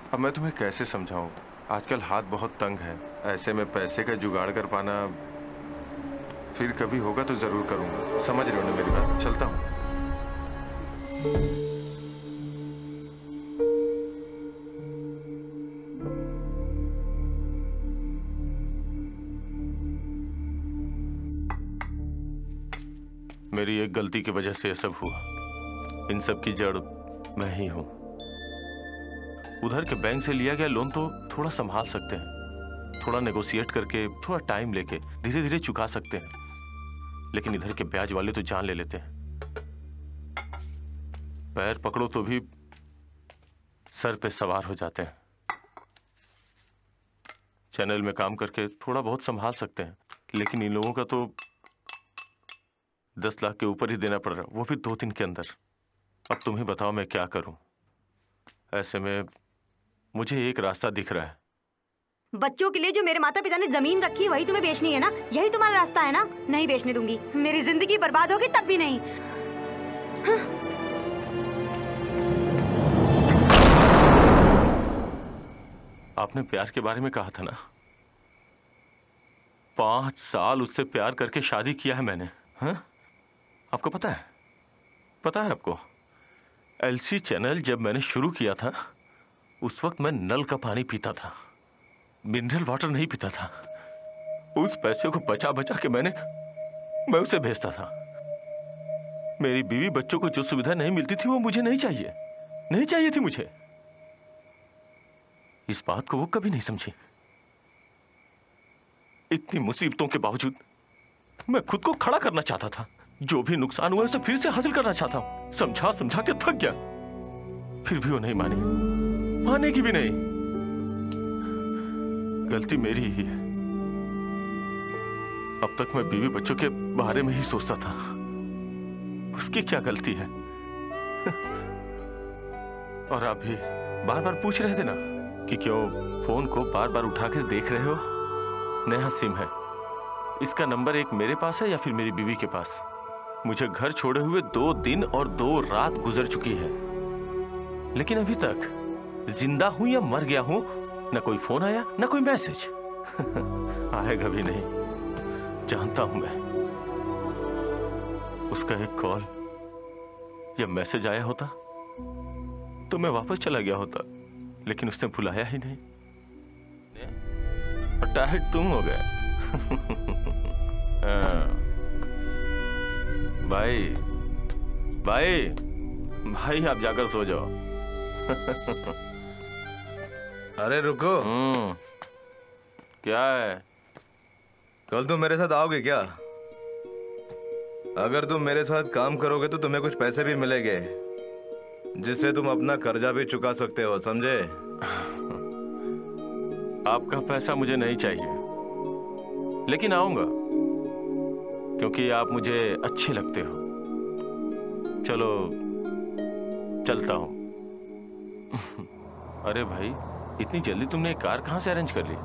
C: अब मैं तुम्हें कैसे समझाऊं? आजकल हाथ बहुत तंग है, ऐसे में पैसे का जुगाड़ कर पाना फिर कभी होगा तो जरूर करूंगा। समझ रहे हो ना मेरी बात? चलता हूं।
I: मेरी एक गलती की वजह से ये सब हुआ। इन सब की जड़ मैं ही हूं। उधर के बैंक से लिया गया लोन तो थोड़ा संभाल सकते हैं, थोड़ा नेगोशिएट करके, थोड़ा टाइम लेके धीरे धीरे चुका सकते हैं, लेकिन इधर के ब्याज वाले तो जान ले लेते हैं। पैर पकड़ो तो भी सर पे सवार हो जाते हैं। चैनल में काम करके थोड़ा बहुत संभाल सकते हैं, लेकिन इन लोगों का तो 10 लाख के ऊपर ही देना पड़ रहा, वो भी 2 दिन के अंदर। अब तुम ही बताओ मैं क्या करूं? ऐसे में मुझे एक रास्ता दिख रहा है।
H: बच्चों के लिए जो मेरे माता पिता ने जमीन रखी है वही तुम्हें बेचनी है ना? यही तुम्हारा रास्ता है ना? नहीं बेचने दूंगी। मेरी जिंदगी बर्बाद होगी तब भी नहीं। हाँ।
I: आपने प्यार के बारे में कहा था ना, 5 साल उससे प्यार करके शादी किया है मैंने। हाँ? आपको पता है? पता है आपको? एलसी चैनल जब मैंने शुरू किया था उस वक्त मैं नल का पानी पीता था, मिनरल वाटर नहीं पीता था। उस पैसे को बचा बचा के मैं उसे भेजता था। मेरी बीवी बच्चों को जो सुविधा नहीं मिलती थी वो मुझे नहीं चाहिए थी मुझे। इस बात को वो कभी नहीं समझी। इतनी मुसीबतों के बावजूद मैं खुद को खड़ा करना चाहता था। जो भी नुकसान हुआ उसे फिर से हासिल करना चाहता हूं। समझा समझा के थक गया, फिर भी वो नहीं मानेगी भी नहीं। गलती मेरी ही है। अब तक मैं बीवी बच्चों के बारे में ही सोचता था। उसकी क्या गलती है? और आप भी बार बार पूछ रहे थे ना कि क्यों फोन को बार बार उठाकर देख रहे हो। नया सिम है, इसका नंबर एक मेरे पास है या फिर मेरी बीवी के पास। मुझे घर छोड़े हुए 2 दिन और 2 रात गुजर चुकी है, लेकिन अभी तक जिंदा हूं या मर गया हूं, न कोई फोन आया न कोई मैसेज। आएगा भी नहीं, जानता हूं मैं। उसका एक कॉल या मैसेज आया होता तो मैं वापस चला गया होता, लेकिन उसने बुलाया ही नहीं और टाइट तुम हो गए। भाई आप जाकर सो जाओ।
G: अरे रुको।
I: क्या है?
G: कल तुम मेरे साथ आओगे क्या? अगर तुम मेरे साथ काम करोगे तो तुम्हें कुछ पैसे भी मिलेंगे, जिससे तुम अपना कर्जा भी चुका सकते हो, समझे?
I: आपका पैसा मुझे नहीं चाहिए, लेकिन आऊंगा क्योंकि आप मुझे अच्छे लगते हो। चलो चलता हूं। अरे भाई, इतनी जल्दी तुमने एक कार कहां से अरेंज कर ली?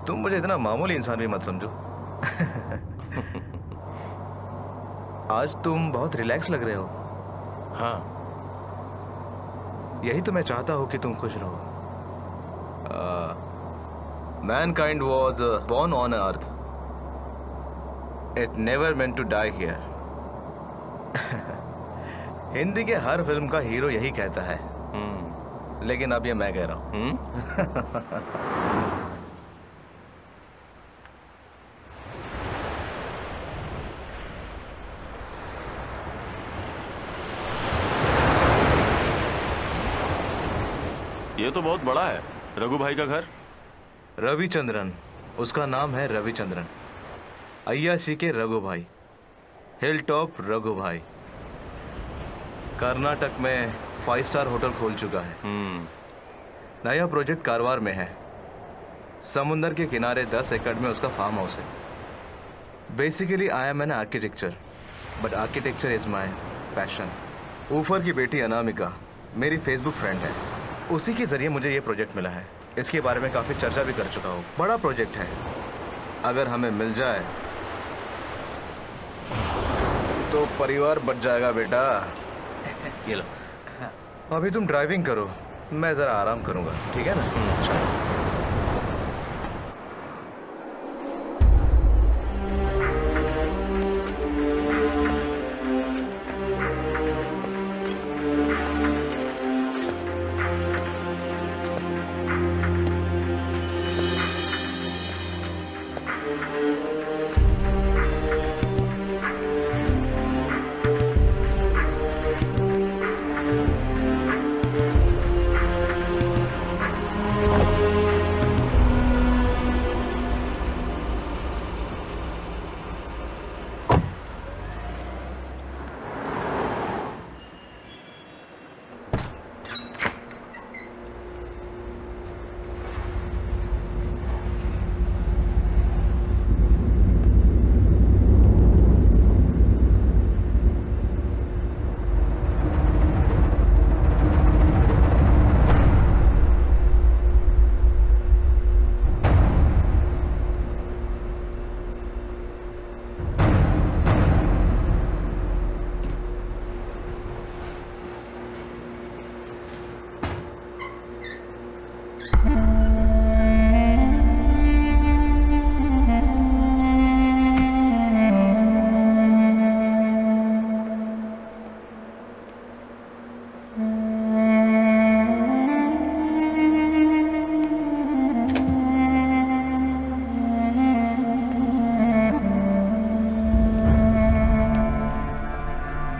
G: तुम मुझे इतना मामूली इंसान भी मत समझो। आज तुम बहुत रिलैक्स लग रहे हो।
I: हाँ,
G: यही तो मैं चाहता हूं कि तुम खुश रहो। Mankind was born on earth. It never meant to die here. Hindi के हर फिल्म का हीरो यही कहता है, लेकिन अब ये मैं कह रहा हूं।
I: ये तो बहुत बड़ा है। रघु भाई का घर?
G: रविचंद्रन, उसका नाम है रविचंद्रन। अय्याशी के रघु भाई, हिल टॉप रघु भाई। कर्नाटक में 5 स्टार होटल खोल चुका है। नया प्रोजेक्ट कारवार में है। समुंदर के किनारे 10 एकड़ में उसका फार्म हाउस है। Basically I am an architecture, but architecture is my passion. ऊफर की बेटी अनामिका मेरी फेसबुक फ्रेंड है। उसी के जरिए मुझे ये प्रोजेक्ट मिला है। इसके बारे में काफ़ी चर्चा भी कर चुका हूँ। बड़ा प्रोजेक्ट है, अगर हमें मिल जाए तो परिवार बच जाएगा बेटा।
F: ये लो।
G: अभी तुम ड्राइविंग करो, मैं जरा आराम करूंगा, ठीक है ना? चलो।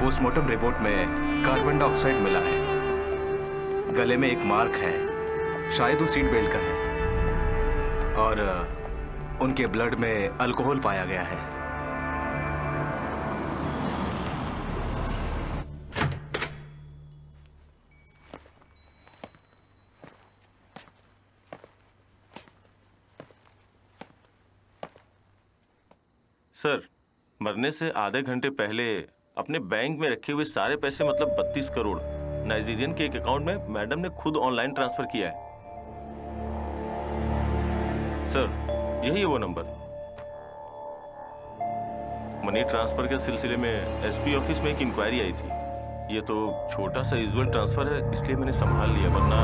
G: पोस्टमार्टम रिपोर्ट में कार्बन डाइऑक्साइड मिला है। गले में एक मार्क है, शायद वो सीट बेल्ट का है। और उनके ब्लड में अल्कोहल पाया गया है।
I: सर, मरने से आधे घंटे पहले अपने बैंक में रखे हुए सारे पैसे मतलब 32 करोड़ नाइजीरियन के एक अकाउंट में मैडम ने खुद ऑनलाइन ट्रांसफर किया है। सर, यही है वो नंबर। मनी ट्रांसफर के सिलसिले में एसपी ऑफिस में एक इंक्वायरी आई थी। ये तो छोटा सा यूजुअल ट्रांसफर है, इसलिए मैंने संभाल लिया, वरना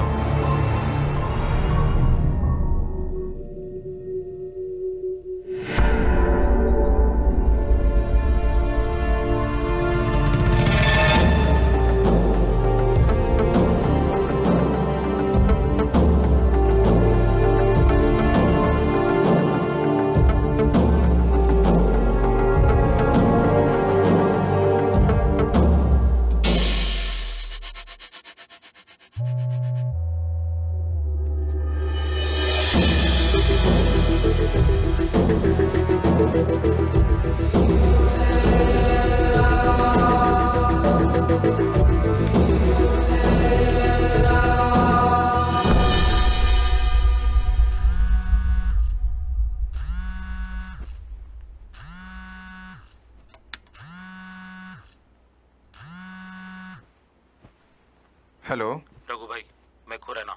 C: हेलो
D: रघु भाई, मैं खुराना।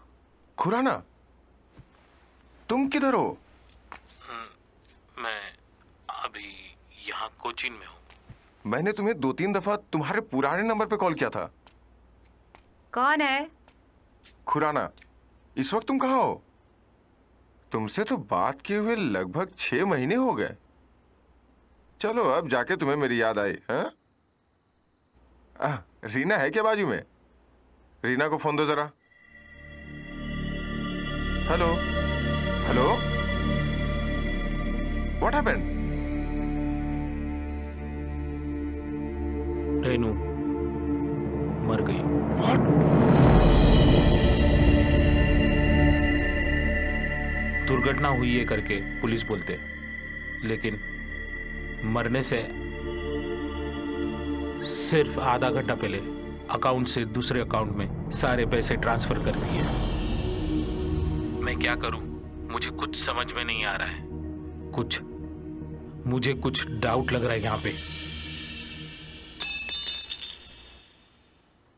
C: खुराना, तुम किधर हो?
D: मैं अभी यहाँ कोचीन में हूँ।
C: मैंने तुम्हें 2-3 दफा तुम्हारे पुराने नंबर पे कॉल किया था।
B: कौन है?
C: खुराना, इस वक्त तुम कहाँ हो? तुमसे तो बात किए हुए लगभग 6 महीने हो गए। चलो, अब जाके तुम्हें मेरी याद आई। हाँ, रीना है क्या बाजू में? रीना को फोन दो जरा। Hello hello, what happened?
D: Renu मर गई।
C: व्हाट?
D: दुर्घटना हुई है करके पुलिस बोलते, लेकिन मरने से सिर्फ आधा घंटा पहले अकाउंट से दूसरे अकाउंट में सारे पैसे ट्रांसफर कर दिए। मैं क्या करूं, मुझे कुछ समझ में नहीं आ रहा है। मुझे कुछ डाउट लग रहा है यहाँ पे।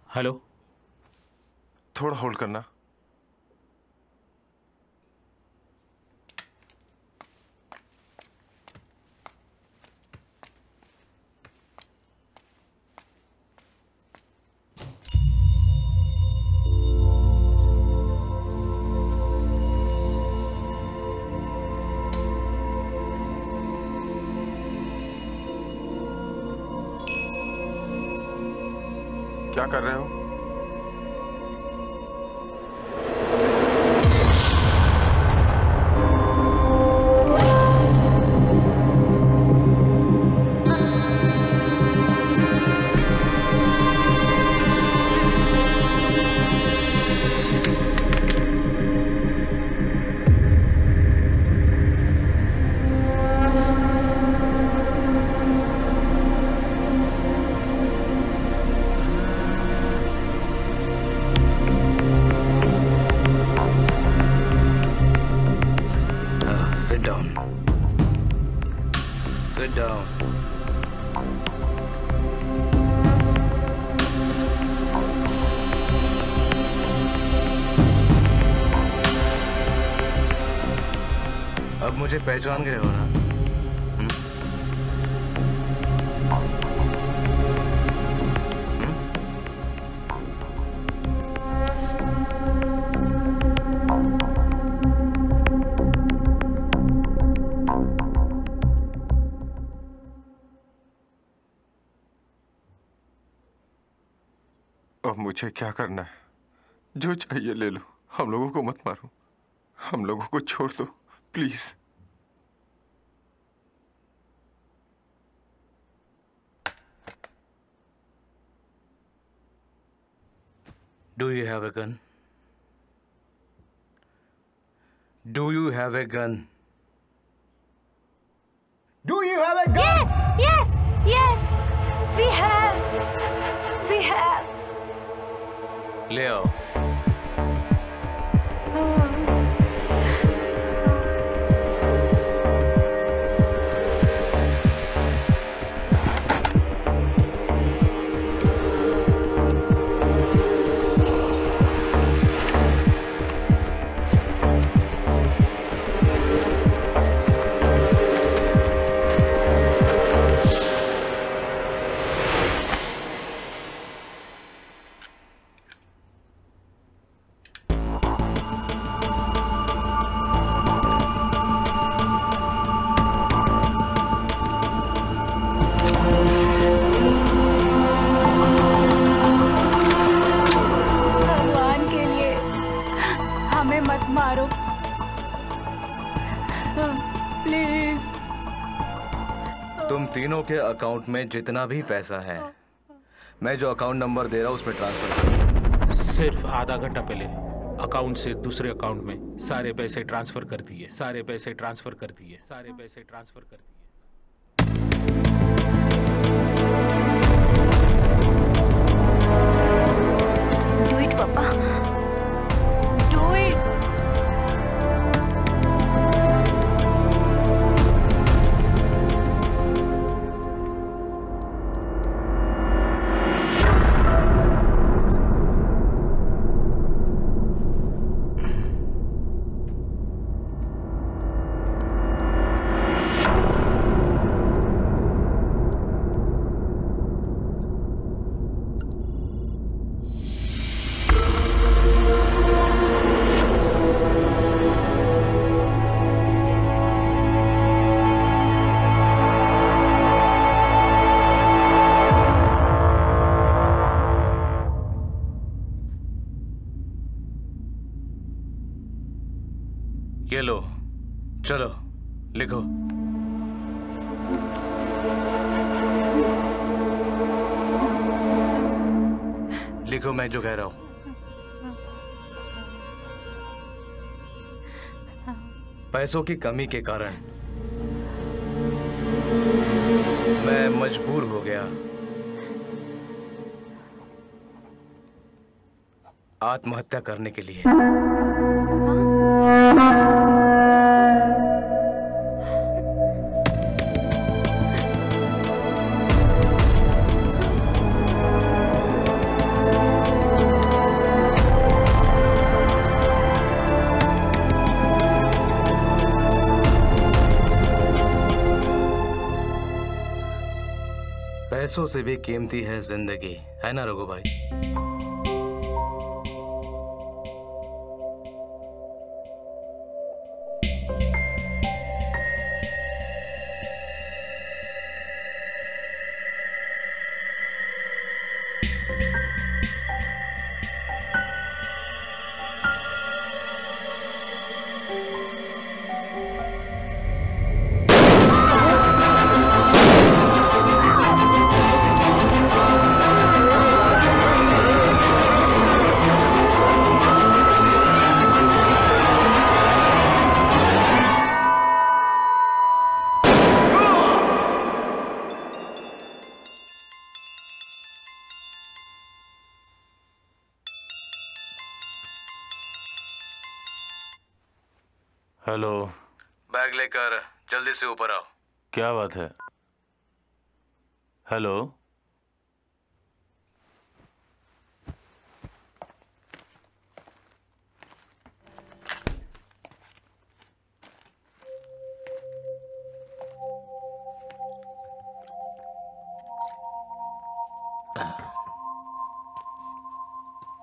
D: हेलो,
C: थोड़ा होल्ड करना। क्या कर रहे हो?
F: Sit down. Sit down. अब मुझे पहचान गए हो ना?
C: अब मुझे क्या करना है? जो चाहिए ले लो, हम लोगों को मत मारो, हम लोगों को छोड़ दो please.
F: Do you have a gun? Do you have a gun?
L: Do you have a gun?
H: Yes, yes, yes. We have. We have.
F: ले आओ। तीनों के अकाउंट में जितना भी पैसा है, मैं जो अकाउंट नंबर दे रहा हूं उसमें ट्रांसफर कर।
D: सिर्फ आधा घंटा पहले अकाउंट से दूसरे अकाउंट में सारे पैसे ट्रांसफर कर दिए, सारे पैसे ट्रांसफर कर दिए, सारे पैसे ट्रांसफर कर दिए।
H: Do it, पापा।
B: Do it।
F: ये लो, चलो लिखो। लिखो मैं जो कह रहा हूं। पैसों की कमी के कारण मैं मजबूर हो गया आत्महत्या करने के लिए। पैसों से भी कीमती है जिंदगी, है ना रघु भाई?
I: हेलो।
G: बैग लेकर जल्दी से ऊपर आओ।
I: क्या बात है? हेलो।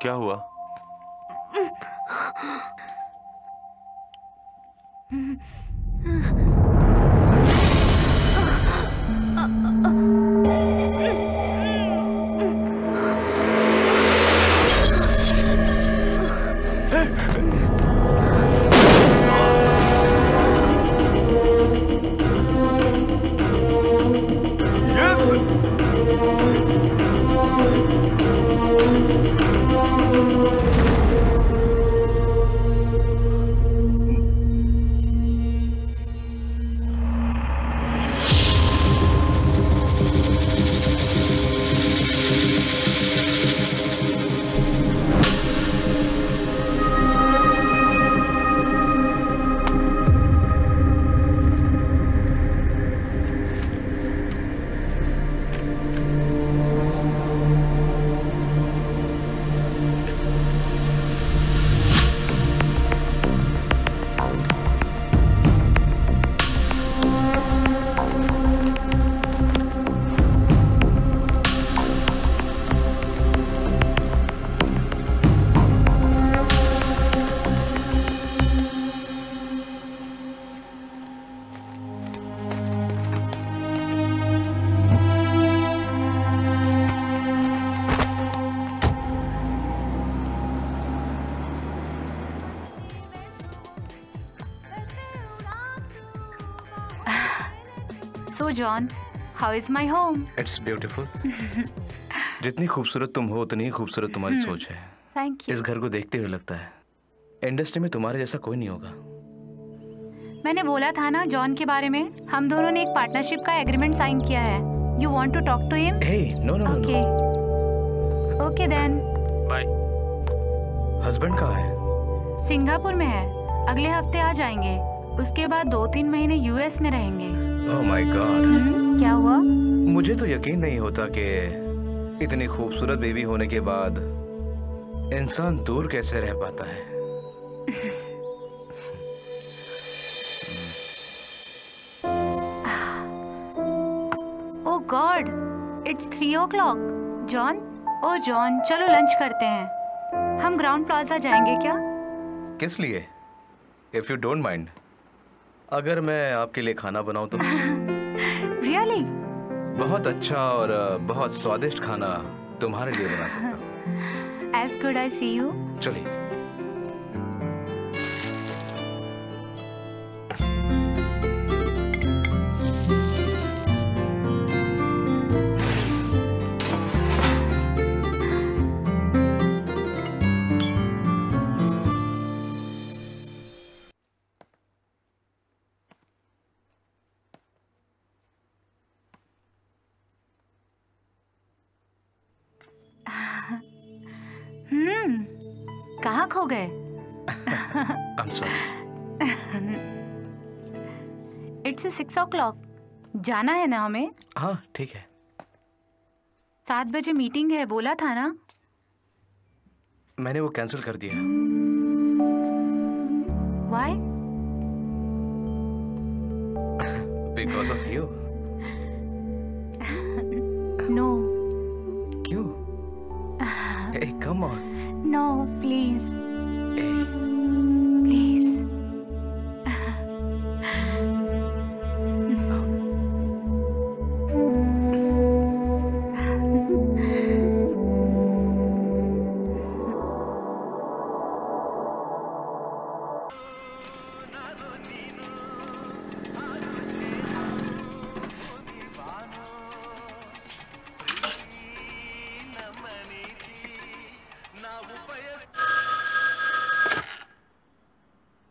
I: क्या हुआ?
B: So John, how is my home?
G: It's beautiful. जितनी खूबसूरत तुम हो उतनी ही खूबसूरत तुम्हारी सोच है।
B: Thank you.
G: इस घर को देखते हुए लगता है इंडस्ट्री में तुम्हारे जैसा कोई नहीं होगा।
B: मैंने बोला था ना जॉन के बारे में, हम दोनों ने एक पार्टनरशिप का एग्रीमेंट साइन किया है। You want to talk to him?
G: Hey, no, no, no.
B: Okay. Okay then.
D: बाय।
G: हस्बैंड कहाँ है?
B: सिंगापुर में है, अगले हफ्ते आ जाएंगे। उसके बाद 2-3 महीने यूएस में रहेंगे।
G: Oh my God.
B: क्या हुआ?
G: मुझे तो यकीन नहीं होता कि इतनी खूबसूरत बेबी होने के बाद इंसान दूर कैसे रह पाता है।
B: Oh God, it's 3 o'clock. John, oh John, चलो लंच करते हैं। हम ग्राउंड प्लाजा जाएंगे क्या?
G: किस लिए? If you don't mind. अगर मैं आपके लिए खाना बनाऊं तो?
B: Really?
G: बहुत अच्छा और बहुत स्वादिष्ट खाना तुम्हारे लिए बना सकता हूँ।
B: As good I see you.
G: चलिए।
B: कहाँ खो गए?
G: I'm sorry.
B: It's 6 o'clock. जाना है ना हमें?
G: हाँ ठीक है।
B: 7 बजे मीटिंग है, बोला था ना?
G: मैंने वो कैंसिल कर दिया।
B: Why?
G: Because of you.
B: No.
G: क्यों? Hey, come on.
B: No, please.
G: Hey.
B: Please.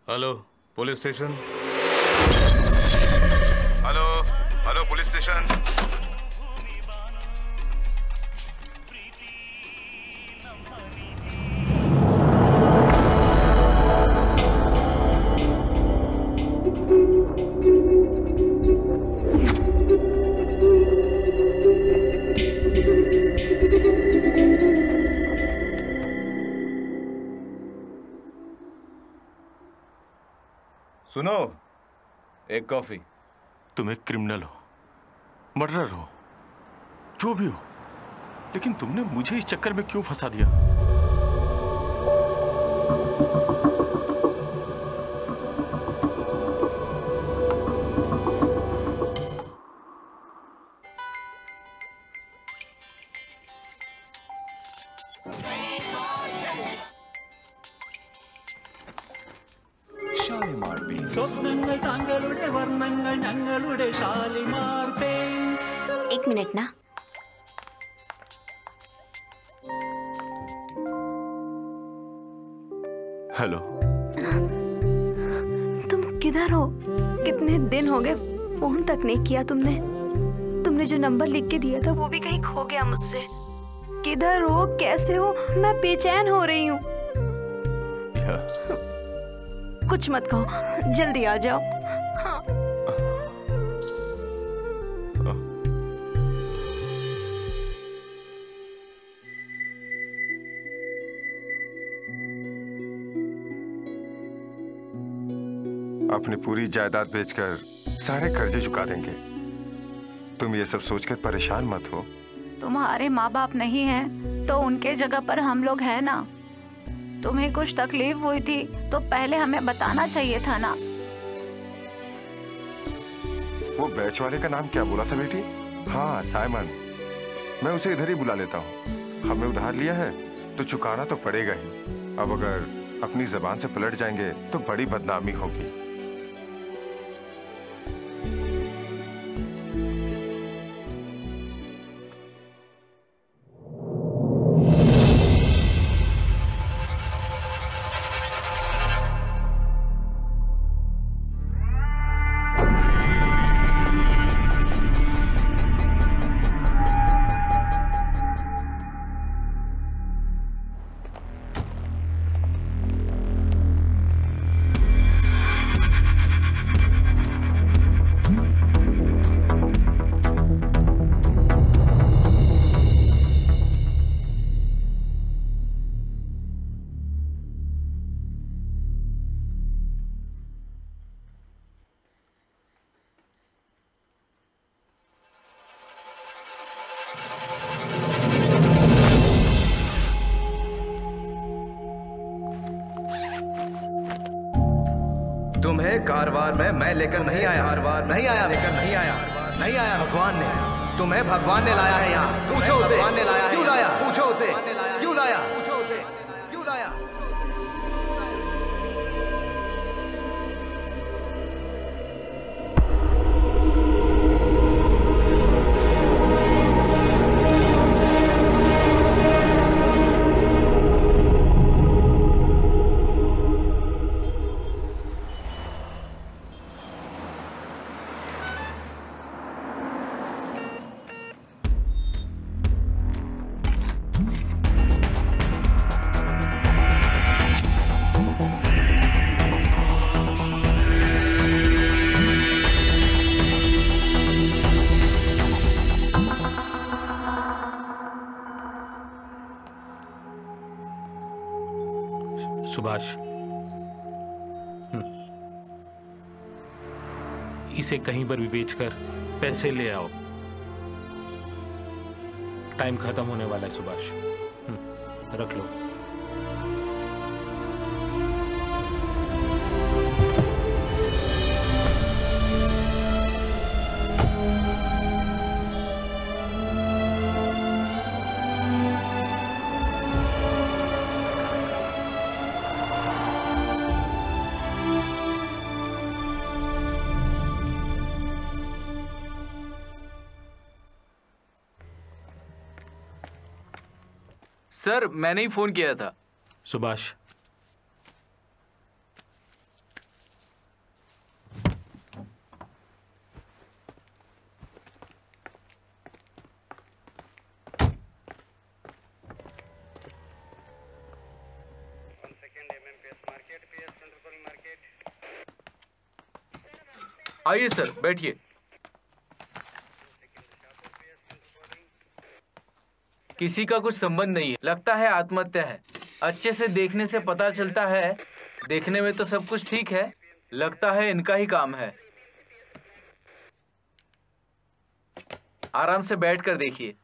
G: Hello police station. Hello hello police station. सुनो, एक कॉफी।
I: तुम एक क्रिमिनल हो, मर्डरर हो, जो भी हो, लेकिन तुमने मुझे इस चक्कर में क्यों फंसा दिया?
H: एक मिनट ना।
I: हेलो।
H: तुम किधर हो? कितने दिन हो गए, फोन तक नहीं किया तुमने। तुमने जो नंबर लिख के दिया था वो भी कहीं खो गया मुझसे। किधर हो, कैसे हो? मैं बेचैन हो रही हूँ। कुछ मत कहो, जल्दी आ जाओ। हाँ।
C: अपनी पूरी जायदाद बेचकर सारे कर्जे चुका देंगे। तुम ये सब सोचकर परेशान मत हो।
B: तुम्हारे माँ बाप नहीं हैं तो उनके जगह पर हम लोग हैं ना। तुम्हें कुछ तकलीफ हुई थी तो पहले हमें बताना चाहिए था ना।
C: वो बैच वाले का नाम क्या बोला था बेटी? हाँ, साइमन। मैं उसे इधर ही बुला लेता हूँ। हमें उधार लिया है तो चुकाना तो पड़ेगा ही। अब अगर अपनी जबान से पलट जाएंगे तो बड़ी बदनामी होगी।
G: तुम्हें कारवार में मैं लेकर नहीं आया। कारवार नहीं आया, लेकर नहीं आया, नहीं आया। भगवान ने, तुम्हें भगवान ने लाया है यहाँ। पूछो उसे, भगवान ने लाया, क्यों लाया? पूछो उसे, क्यों लाया? पूछो उसे, क्यों लाया?
D: सुभाष, इसे कहीं पर भी बेचकर पैसे ले आओ। टाइम खत्म होने वाला है सुभाष। रख लो।
E: सर, मैंने ही फोन किया था।
D: सुभाष,
E: आइए सर, बैठिए। किसी का कुछ संबंध नहीं है, लगता है आत्महत्या है। अच्छे से देखने से पता चलता है। देखने में तो सब कुछ ठीक है, लगता है इनका ही काम है। आराम से बैठ कर देखिए।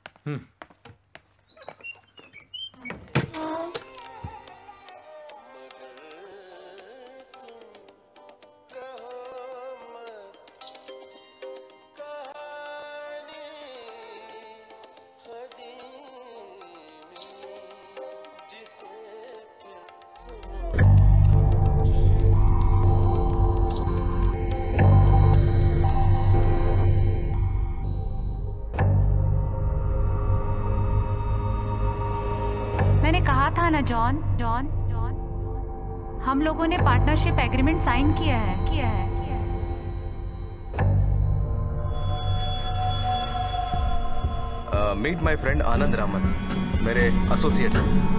B: जॉन जॉन जॉन हम लोगों ने पार्टनरशिप एग्रीमेंट साइन किया है।
G: मीट माय फ्रेंड आनंद रामन, मेरे एसोसिएट हैं।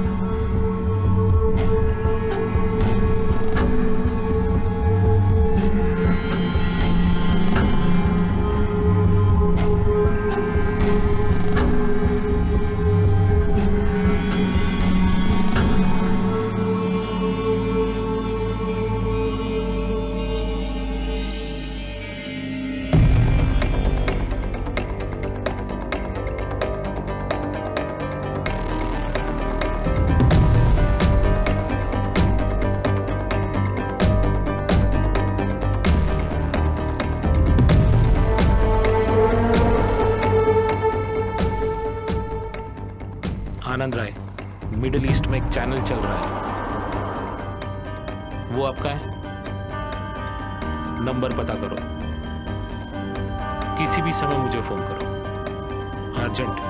D: आनंद राय, मिडिल ईस्ट में एक चैनल चल रहा है, वो आपका है? नंबर पता करो, किसी भी समय मुझे फोन करो, अर्जेंट।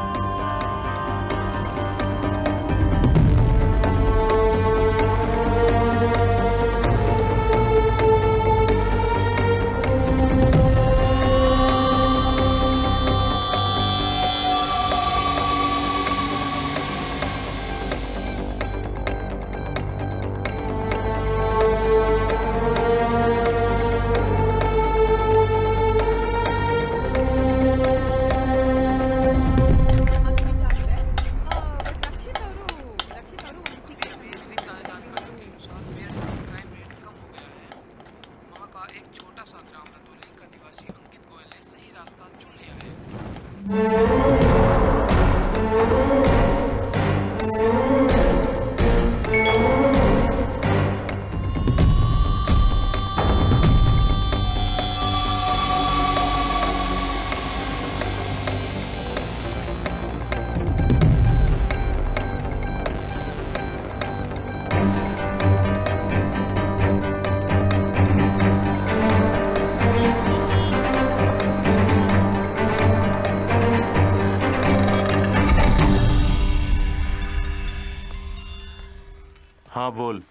I: हाँ बोल।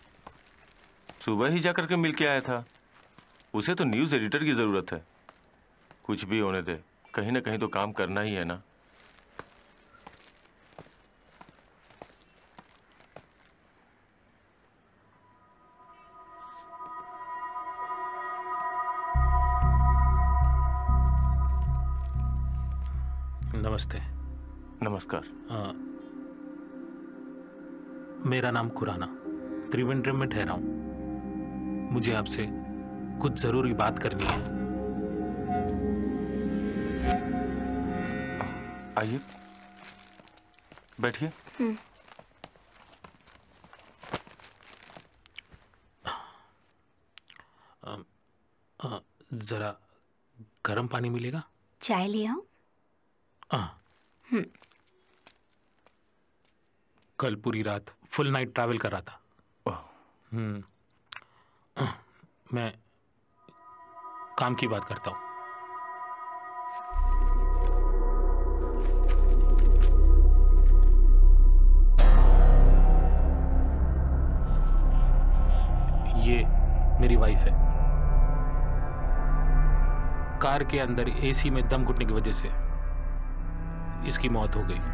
I: सुबह ही जाकर के मिल के आया था। उसे तो न्यूज़ एडिटर की ज़रूरत है। कुछ भी होने दे, कहीं ना कहीं तो काम करना ही है ना।
D: नमस्ते।
I: नमस्कार।
D: मेरा नाम खुराना, त्रिवेंद्रम में ठहरा हूँ। मुझे आपसे कुछ ज़रूरी बात करनी है।
I: आइए, बैठिए।
D: ज़रा गर्म पानी मिलेगा?
H: चाय ले आओ।
D: कल पूरी रात फुल नाइट ट्रैवल कर रहा था। मैं काम की बात करता हूँ। ये मेरी वाइफ है। कार के अंदर एसी में दम घुटने की वजह से इसकी मौत हो गई।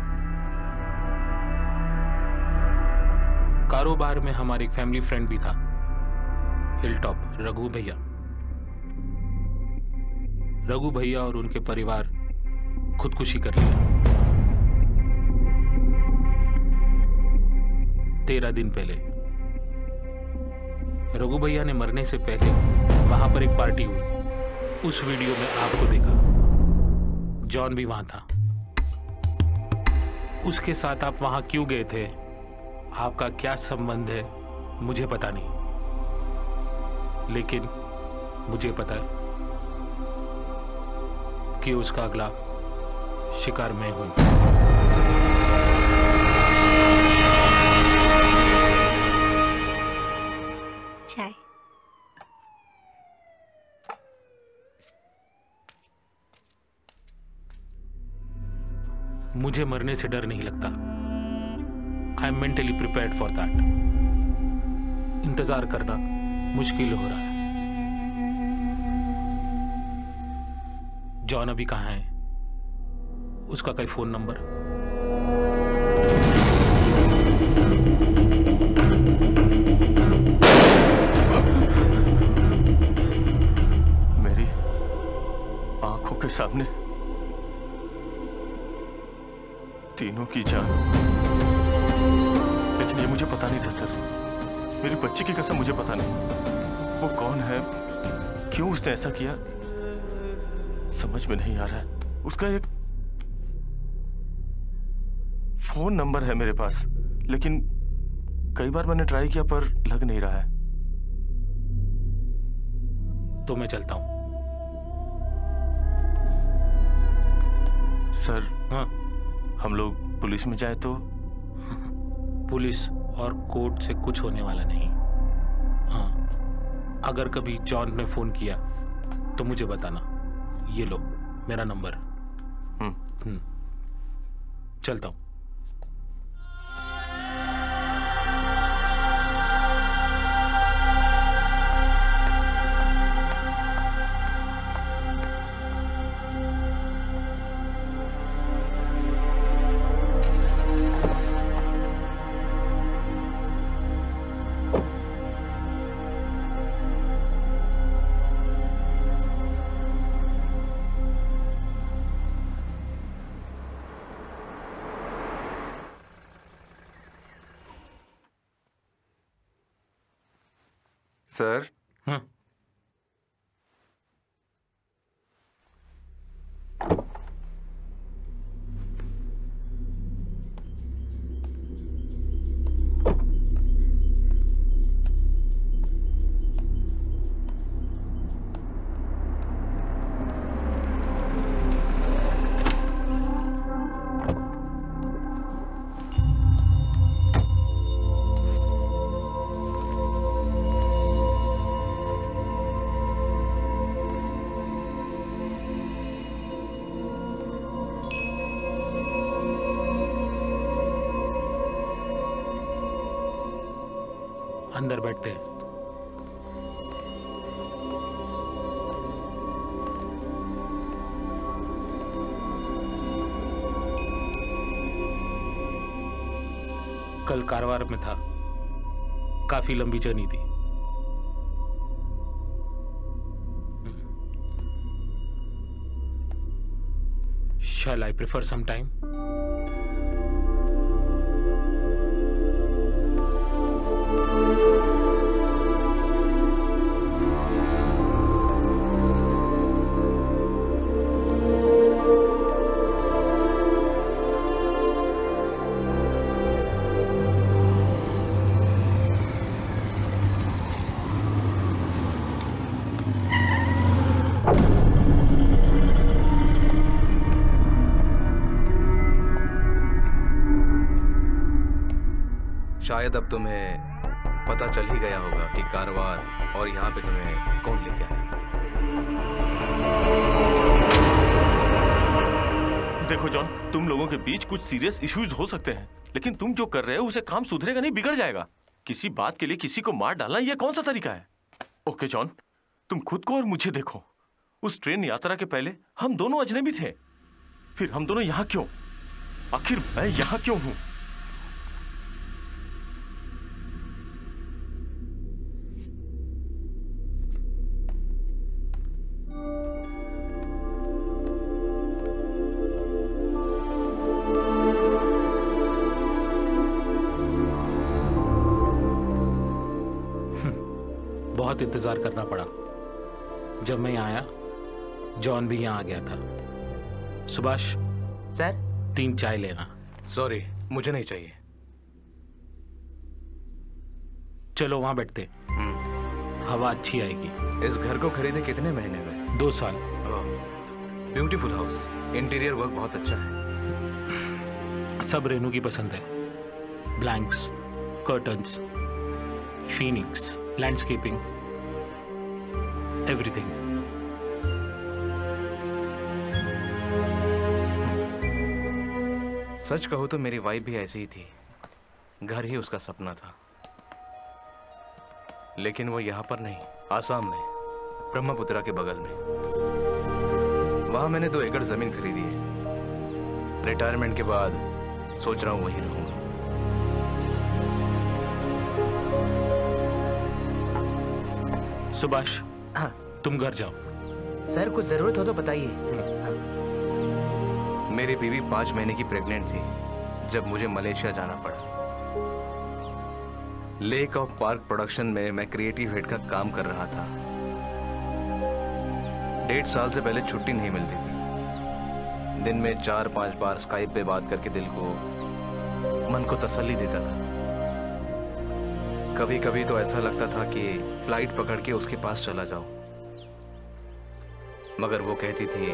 D: कारोबार में हमारे एक फैमिली फ्रेंड भी था, हिलटॉप रघु भैया। रघु भैया और उनके परिवार खुदकुशी कर लिया। 13 दिन पहले रघु भैया ने मरने से पहले वहां पर एक पार्टी हुई। उस वीडियो में आपको देखा, जॉन भी वहां था। उसके साथ आप वहां क्यों गए थे, आपका क्या संबंध है, मुझे पता नहीं, लेकिन मुझे पता है कि उसका अगला शिकार मैं हूं।
H: चाय।
D: मुझे मरने से डर नहीं लगता। I am mentally prepared for that. इंतजार करना मुश्किल हो रहा है। जॉन अभी कहाँ है? उसका कोई फोन नंबर?
I: मेरी आंखों के सामने तीनों की जान, लेकिन ये मुझे पता नहीं था सर। मेरी बच्ची की कसम मुझे पता नहीं वो कौन है, क्यों उसने ऐसा किया, समझ में नहीं आ रहा है। उसका एक फोन नंबर है मेरे पास, लेकिन कई बार मैंने ट्राई किया पर लग नहीं रहा है।
D: तो मैं चलता हूं।
I: सर
D: हाँ,
I: हम लोग पुलिस में जाए तो?
D: पुलिस और कोर्ट से कुछ होने वाला नहीं। हाँ, अगर कभी जॉन ने फोन किया तो मुझे बताना। ये लो मेरा नंबर। चलता हूं।
C: सर।
D: हाँ। अंदर बैठते हैं। कल कारवार में था, काफी लंबी जर्नी थी। Shall I prefer some time?
A: शायद अब तुम्हें पता चल ही गया होगा कि कारवार और यहाँ पे तुम्हें कौन लेके आया।
I: देखो जॉन, तुम लोगों के बीच कुछ सीरियस इश्यूज हो सकते हैं, लेकिन तुम जो कर रहे हो उसे काम सुधरेगा नहीं, बिगड़ जाएगा। किसी बात के लिए किसी को मार डालना यह कौन सा तरीका है? ओके जॉन, तुम खुद को और मुझे देखो। उस ट्रेन यात्रा के पहले हम दोनों अजनबी थे, फिर हम दोनों यहाँ क्यों? आखिर मैं यहाँ क्यों हूं?
D: बहुत इंतजार करना पड़ा, जब मैं यहाँ आया जॉन भी यहाँ आ गया था। सुभाष
F: सर
D: 3 चाय लेना।
G: सॉरी, मुझे नहीं चाहिए।
D: चलो वहां बैठते, हवा अच्छी आएगी।
G: इस घर को खरीदे कितने महीने हुए?
D: 2 साल।
G: ब्यूटीफुल हाउस, इंटीरियर वर्क बहुत अच्छा है।
D: सब रेनू की पसंद है। Blanks, curtains, phoenix, landscaping, everything.
G: सच कहो तो मेरी वाइफ भी ऐसी ही थी। घर ही उसका सपना था, लेकिन वो यहाँ पर नहीं, आसाम में, ब्रह्मपुत्रा के बगल में। वहां मैंने 2 एकड़ जमीन खरीदी है। रिटायरमेंट के बाद सोच रहा हूँ वहीं रहूंगा।
D: सुभाष,
F: हाँ
D: तुम घर जाओ।
F: सर कुछ जरूरत हो तो बताइए।
G: मेरी बीवी 5 महीने की प्रेग्नेंट थी जब मुझे मलेशिया जाना पड़ा। लेक ऑफ पार्क प्रोडक्शन में मैं क्रिएटिव हेड का काम कर रहा था। 1.5 साल से पहले छुट्टी नहीं मिलती थी। दिन में 4-5 बार स्काइप पे बात करके दिल को, मन को तसल्ली देता था। कभी कभी तो ऐसा लगता था कि फ्लाइट पकड़ के उसके पास चला जाऊं, मगर वो कहती थी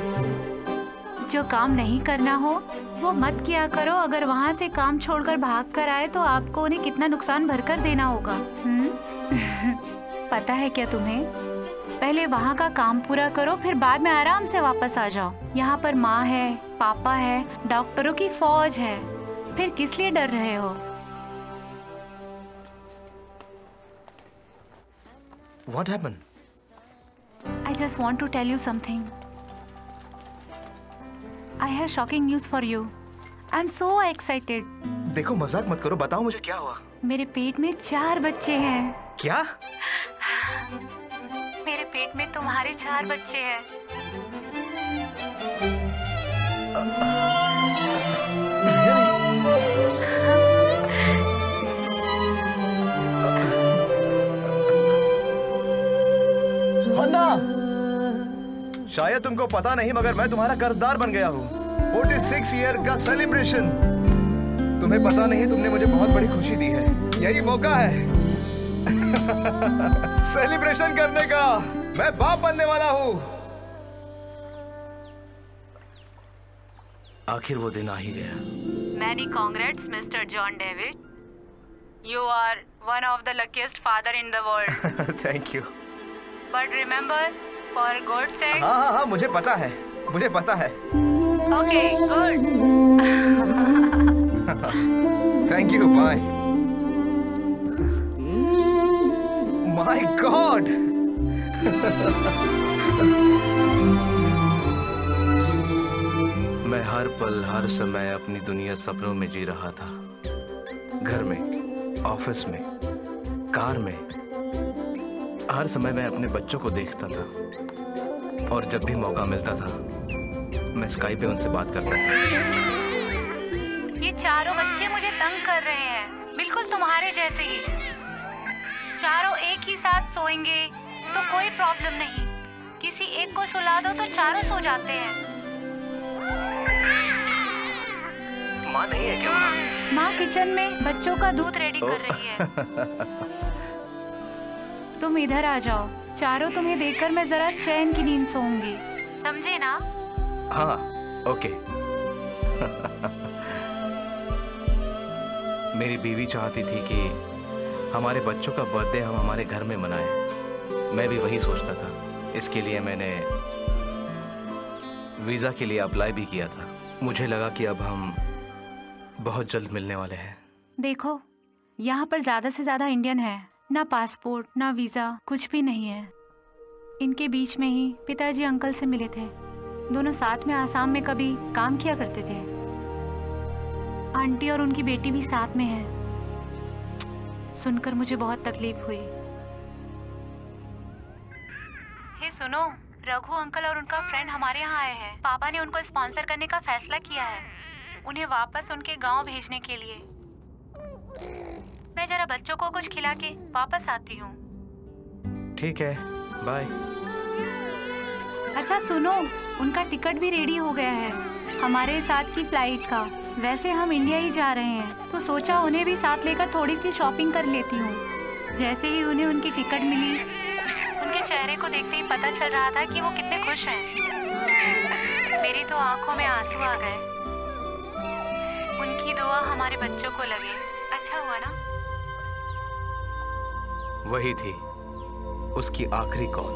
B: जो काम नहीं करना हो वो मत किया करो। अगर वहाँ से काम छोड़कर भाग कर आए तो आपको उन्हें कितना नुकसान भरकर देना होगा। पता है क्या तुम्हें? पहले वहाँ का काम पूरा करो, फिर बाद में आराम से वापस आ जाओ। यहाँ पर माँ है, पापा है, डॉक्टरों की फौज है, फिर किस लिए डर रहे हो?
G: What happened?
B: I just want to tell you something. I have shocking news for you. I'm so excited.
G: देखो मजाक मत करो, बताओ मुझे क्या हुआ।
B: मेरे पेट में 4 बच्चे हैं।
G: क्या?
B: मेरे पेट में तुम्हारे 4 बच्चे हैं।
G: शायद तुमको पता नहीं, मगर मैं तुम्हारा कर्जदार बन गया हूँ। 46 ईयर का सेलिब्रेशन। तुम्हें पता नहीं, तुमने मुझे बहुत बड़ी खुशी दी है। यही मौका है सेलिब्रेशन करने का। मैं बाप बनने वाला हूँ। आखिर वो दिन आ ही गया।
B: Many congrats, Mr. John David. You are one of the luckiest father in the world.
G: Thank you.
B: But remember, for God's sake.
G: हाँ, मुझे पता है, मुझे पता है।
B: Okay, good.
G: Thank you, bye. My God. मैं हर पल, हर समय अपनी दुनिया सपनों में जी रहा था। घर में, ऑफिस में, कार में, हर समय मैं अपने बच्चों को देखता था, और जब भी मौका मिलता था मैं स्काइप पे उनसे बात करता था।
B: ये 4 बच्चे मुझे तंग कर रहे हैं, बिल्कुल तुम्हारे जैसे ही। चारों एक ही साथ सोएंगे तो कोई प्रॉब्लम नहीं, किसी एक को सुला दो तो चारों सो जाते हैं।
G: माँ नहीं है क्या?
B: माँ किचन में बच्चों का दूध रेडी कर रही है। तुम इधर आ जाओ, चारों तुम्हें देखकर मैं जरा चैन की नींद सोऊंगी, समझे ना?
G: हाँ, ओके। मेरी बीवी चाहती थी कि हमारे बच्चों का बर्थडे हम हमारे घर में मनाएं। मैं भी वही सोचता था। इसके लिए मैंने वीजा के लिए अप्लाई भी किया था। मुझे लगा कि अब हम बहुत जल्द मिलने वाले हैं।
B: देखो, यहाँ पर ज्यादा से ज्यादा इंडियन है, ना पासपोर्ट ना वीजा, कुछ भी नहीं है। इनके बीच में ही पिताजी अंकल से मिले थे। दोनों साथ में आसाम में कभी काम किया करते थे। आंटी और उनकी बेटी भी साथ में है। सुनकर मुझे बहुत तकलीफ हुई। हे सुनो, रघु अंकल और उनका फ्रेंड हमारे यहाँ आए हैं। पापा ने उनको स्पॉन्सर करने का फैसला किया है, उन्हें वापस उनके गांव भेजने के लिए। मैं जरा बच्चों को कुछ खिला के वापस आती हूँ।
G: ठीक है, बाय।
B: अच्छा सुनो, उनका टिकट भी रेडी हो गया है हमारे साथ की फ्लाइट का। वैसे हम इंडिया ही जा रहे हैं तो सोचा उन्हें भी साथ लेकर थोड़ी सी शॉपिंग कर लेती हूँ। जैसे ही उन्हें उनकी टिकट मिली, उनके चेहरे को देखते ही पता चल रहा था कि वो कितने खुश हैं। मेरी तो आंखों में आंसू आ गए। उनकी दुआ हमारे बच्चों को लगे। अच्छा हुआ ना?
F: वही थी उसकी आखिरी कॉल।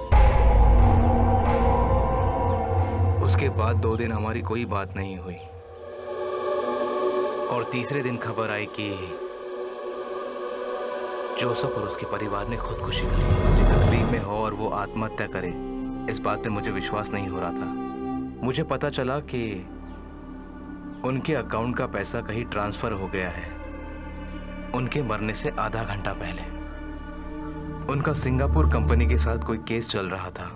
F: उसके बाद 2 दिन हमारी कोई बात नहीं हुई और तीसरे दिन खबर आई कि जोसेफ और उसके परिवार ने खुदकुशी कर ली। तकलीफ में हो और वो आत्महत्या करे, इस बात पे मुझे विश्वास नहीं हो रहा था। मुझे पता चला कि उनके अकाउंट का पैसा कहीं ट्रांसफर हो गया है उनके मरने से आधा घंटा पहले। उनका सिंगापुर कंपनी के साथ कोई केस चल रहा था।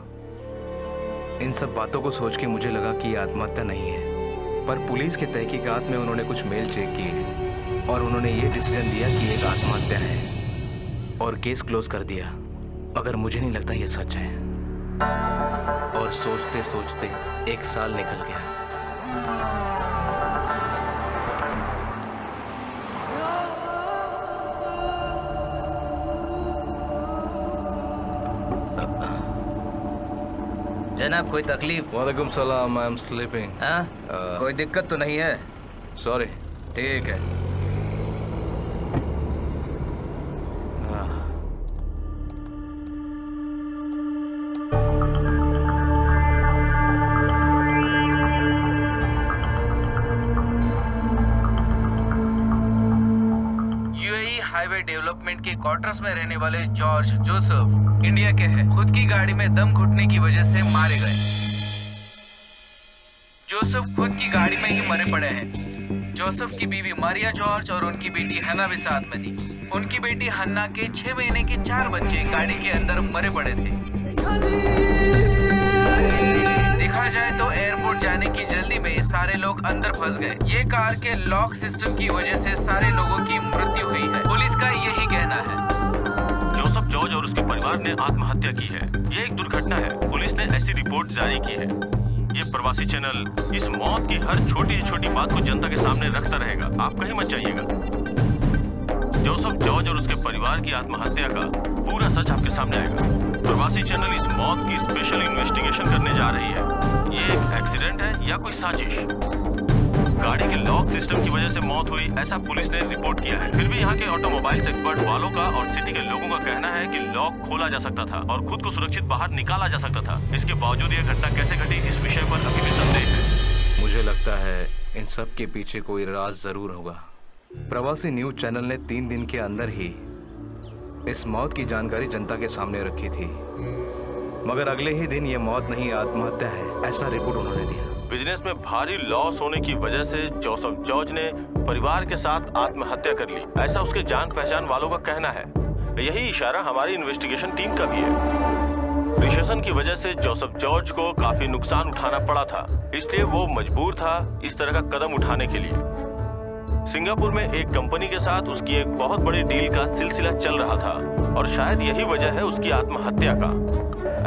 F: इन सब बातों को सोच के मुझे लगा कि ये आत्महत्या नहीं है, पर पुलिस के तहकीकात में उन्होंने कुछ मेल चेक किए और उन्होंने ये डिसीजन दिया कि एक आत्महत्या है और केस क्लोज कर दिया। मगर मुझे नहीं लगता ये सच है। और सोचते सोचते 1 साल निकल गया।
A: जनाब कोई तकलीफ?
G: वालेकुम सलाम, आई एम स्लीपिंग।
A: कोई दिक्कत तो नहीं है?
G: सॉरी।
A: ठीक है।
E: यूएई हाईवे डेवलपमेंट के क्वार्टर्स में रहने वाले जॉर्ज जोसेफ इंडिया के हैं। खुद की गाड़ी में दम घुटने की वजह से मारे गए। जोसेफ खुद की गाड़ी में ही मरे पड़े हैं। जोसेफ की बीवी मारिया जॉर्ज और उनकी बेटी हन्ना भी साथ में थी। उनकी बेटी हन्ना के 6 महीने के 4 बच्चे गाड़ी के अंदर मरे पड़े थे। देखा जाए तो एयरपोर्ट जाने की जल्दी में सारे लोग अंदर फंस गए। ये कार के लॉक सिस्टम की वजह से सारे लोगों की मृत्यु हुई है, पुलिस का यही कहना है।
I: जोसेफ जॉर्ज और उसके परिवार ने आत्महत्या की है। ये एक दुर्घटना है। पुलिस ने ऐसी रिपोर्ट जारी की है। ये प्रवासी चैनल इस मौत की हर छोटी छोटी बात को जनता के सामने रखता रहेगा। आप कहीं मत जाइएगा। जोसेफ जॉर्ज और उसके परिवार की आत्महत्या का पूरा सच आपके सामने आएगा। प्रवासी चैनल इस मौत की स्पेशल इन्वेस्टिगेशन करने जा रही है। ये एक एक्सीडेंट है या कोई साजिश? गाड़ी के लॉक सिस्टम की वजह से मौत हुई, ऐसा पुलिस ने रिपोर्ट किया है। फिर भी यहाँ के ऑटोमोबाइल्स एक्सपर्ट वालों का और सिटी के लोगों का कहना है कि लॉक खोला जा सकता था और खुद को सुरक्षित बाहर निकाला जा सकता था। इसके बावजूद ये घटना कैसे घटी, इस विषय पर अभी भी संदेह है।
F: मुझे लगता है इन सब के पीछे कोई राज जरूर होगा। प्रवासी न्यूज चैनल ने 3 दिन के अंदर ही इस मौत की जानकारी जनता के सामने रखी थी, मगर अगले ही दिन ये मौत नहीं आत्महत्या है, ऐसा रिपोर्ट उन्होंने दिया।
I: बिजनेस में भारी लॉस होने की वजह से जोसेफ जॉर्ज ने परिवार के साथ आत्महत्या कर ली, ऐसा उसके जान पहचान वालों का कहना है। यही इशारा हमारी इन्वेस्टिगेशन टीम का भी है। रिसेशन की वजह से जोसेफ जॉर्ज को काफी नुकसान उठाना पड़ा था, इसलिए वो मजबूर था इस तरह का कदम उठाने के लिए। सिंगापुर में एक कंपनी के साथ उसकी एक बहुत बड़ी डील का सिलसिला चल रहा था और शायद यही वजह है उसकी आत्महत्या का,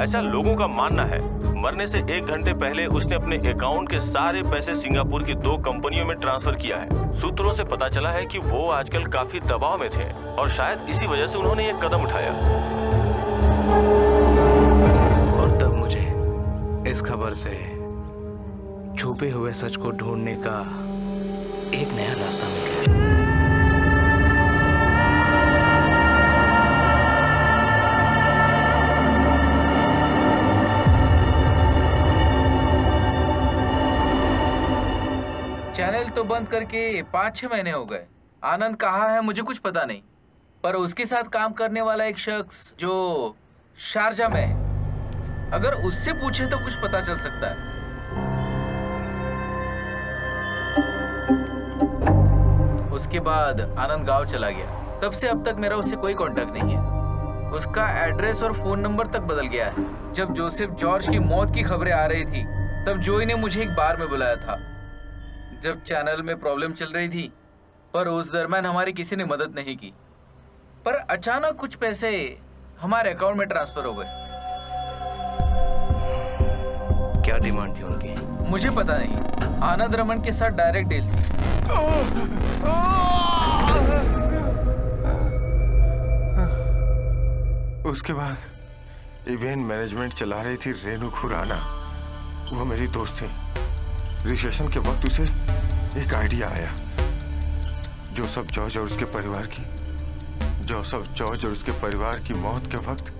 I: ऐसा लोगों का मानना है। मरने से 1 घंटे पहले उसने अपने अकाउंट के सारे पैसे सिंगापुर की 2 कंपनियों में ट्रांसफर किया है। सूत्रों से पता चला है कि वो आजकल काफी दबाव में थे और शायद इसी वजह से उन्होंने ये कदम उठाया।
F: और तब मुझे इस खबर से छुपे हुए सच को ढूंढने का एक नया रास्ता मिल गया।
E: चैनल तो बंद करके 5-6 महीने हो गए। आनंद कहाँ है मुझे कुछ पता नहीं, पर उसके साथ काम करने वाला एक शख्स जो शारजा में है, अगर उससे पूछे तो कुछ पता चल सकता है। उसके बाद आनंद गांव चला गया। तब से अब तक मेरा उससे कोई कांटेक्ट नहीं है। उसका एड्रेस और फोन नंबर तक बदल गया है। जब जोसेफ जॉर्ज की मौत की खबरें आ रही थी तब जोई ने मुझे एक बार में बुलाया था जब चैनल में प्रॉब्लम चल रही थी, पर उस दरमियान हमारी किसी ने मदद नहीं की। पर अचानक कुछ पैसे हमारे अकाउंट में ट्रांसफर हो गए।
F: क्या डिमांड थी उनकी?
E: मुझे पता नहीं, आनंद रमन के साथ डायरेक्ट डील थी।
C: उसके बाद इवेंट मैनेजमेंट चला रही थी रेनू खुराना। वो मेरी दोस्त थी। रिसेप्शन के वक्त उसे एक आइडिया आया। जोसेफ जॉर्ज और उसके परिवार की मौत के वक्त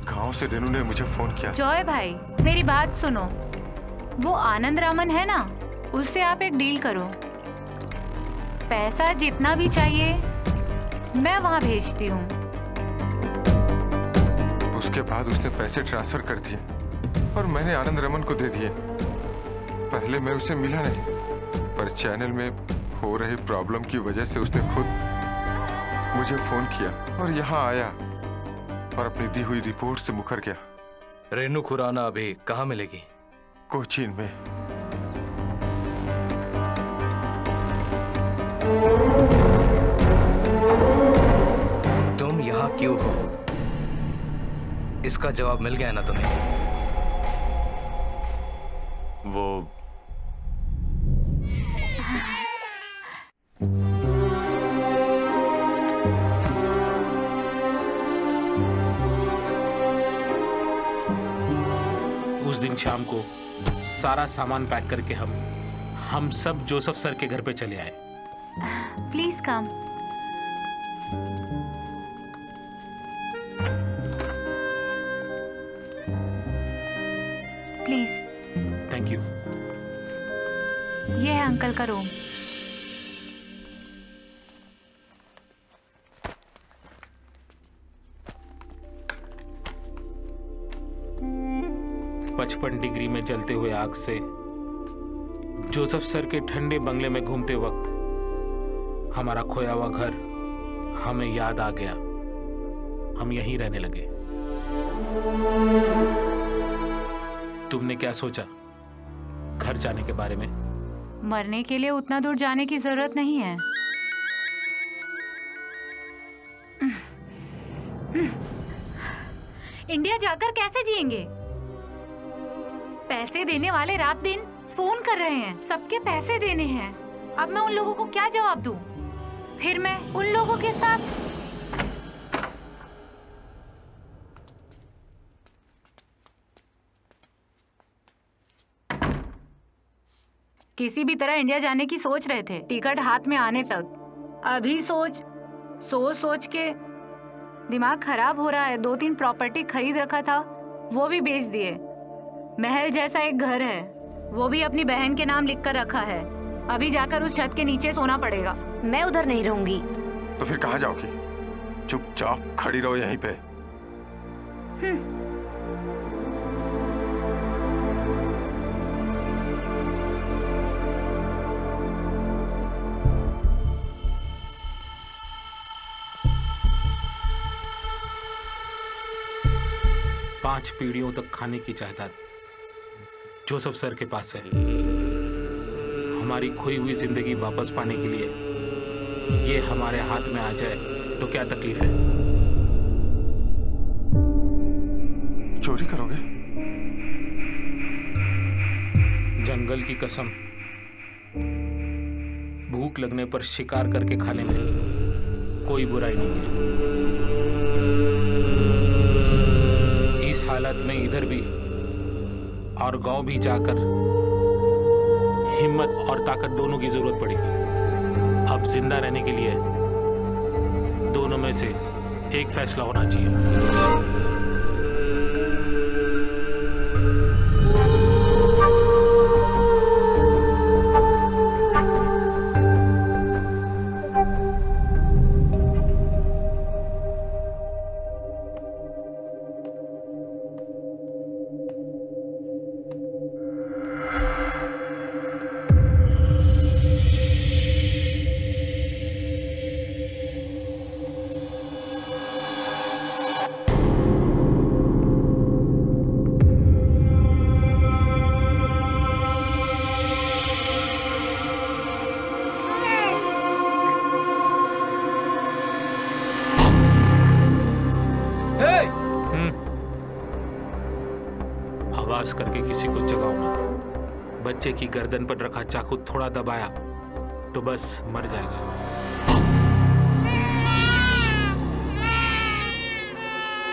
C: गांव से रेनू ने मुझे फोन किया।
B: जॉय भाई, मेरी बात सुनो। वो आनंद रामन है ना, उससे आप एक डील करो। पैसा जितना भी चाहिए मैं वहां भेजती हूँ।
C: उसके बाद उसने पैसे ट्रांसफर कर दिए और मैंने आनंद रमन को दे दिए। पहले मैं उसे मिला नहीं, पर चैनल में हो रही प्रॉब्लम की वजह से उसने खुद मुझे फोन किया और यहाँ आया और अपनी दी हुई रिपोर्ट से मुकर गया।
F: रेनू खुराना अभी कहाँ मिलेगी?
C: कोचीन में।
F: तुम यहाँ क्यों हो? इसका जवाब मिल गया ना तुम्हें?
I: वो
D: उस दिन शाम को सारा सामान पैक करके हम सब जोसेफ सर के घर पे चले आए।
B: Please come. Please.
D: Thank you.
B: ये है अंकल का रूम।
D: पचपन डिग्री में जलते हुए आग से जोसेफ सर के ठंडे बंगले में घूमते वक्त हमारा खोया हुआ घर हमें याद आ गया। हम यहीं रहने लगे। तुमने क्या सोचा घर जाने के बारे में?
B: मरने के लिए उतना दूर जाने की जरूरत नहीं है। इंडिया जाकर कैसे जिएंगे? पैसे देने वाले रात दिन फोन कर रहे हैं, सबके पैसे देने हैं। अब मैं उन लोगों को क्या जवाब दूं? फिर मैं उन लोगों के साथ किसी भी तरह इंडिया जाने की सोच रहे थे, टिकट हाथ में आने तक। अभी सोच के दिमाग खराब हो रहा है। 2-3 प्रॉपर्टी खरीद रखा था, वो भी बेच दिए। महल जैसा एक घर है, वो भी अपनी बहन के नाम लिखकर रखा है। अभी जाकर उस छत के नीचे सोना पड़ेगा।
H: मैं उधर नहीं रहूंगी।
C: तो फिर कहाँ जाओगी? चुपचाप खड़ी रहो यहीं पे।
D: पांच पीढ़ियों तक खाने की जायदाद जोसेफ सर के पास है। हमारी खोई हुई जिंदगी वापस पाने के लिए ये हमारे हाथ में आ जाए तो क्या तकलीफ है?
C: चोरी करोगे?
D: जंगल की कसम, भूख लगने पर शिकार करके खाने में कोई बुराई नहीं है। इस हालत में इधर भी और गांव भी जाकर हिम्मत और ताकत दोनों की जरूरत पड़ेगी। अब जिंदा रहने के लिए दोनों में से एक फैसला होना चाहिए। आवाज करके किसी को जगाओ मत। बच्चे की गर्दन पर रखा चाकू थोड़ा दबाया तो बस मर जाएगा।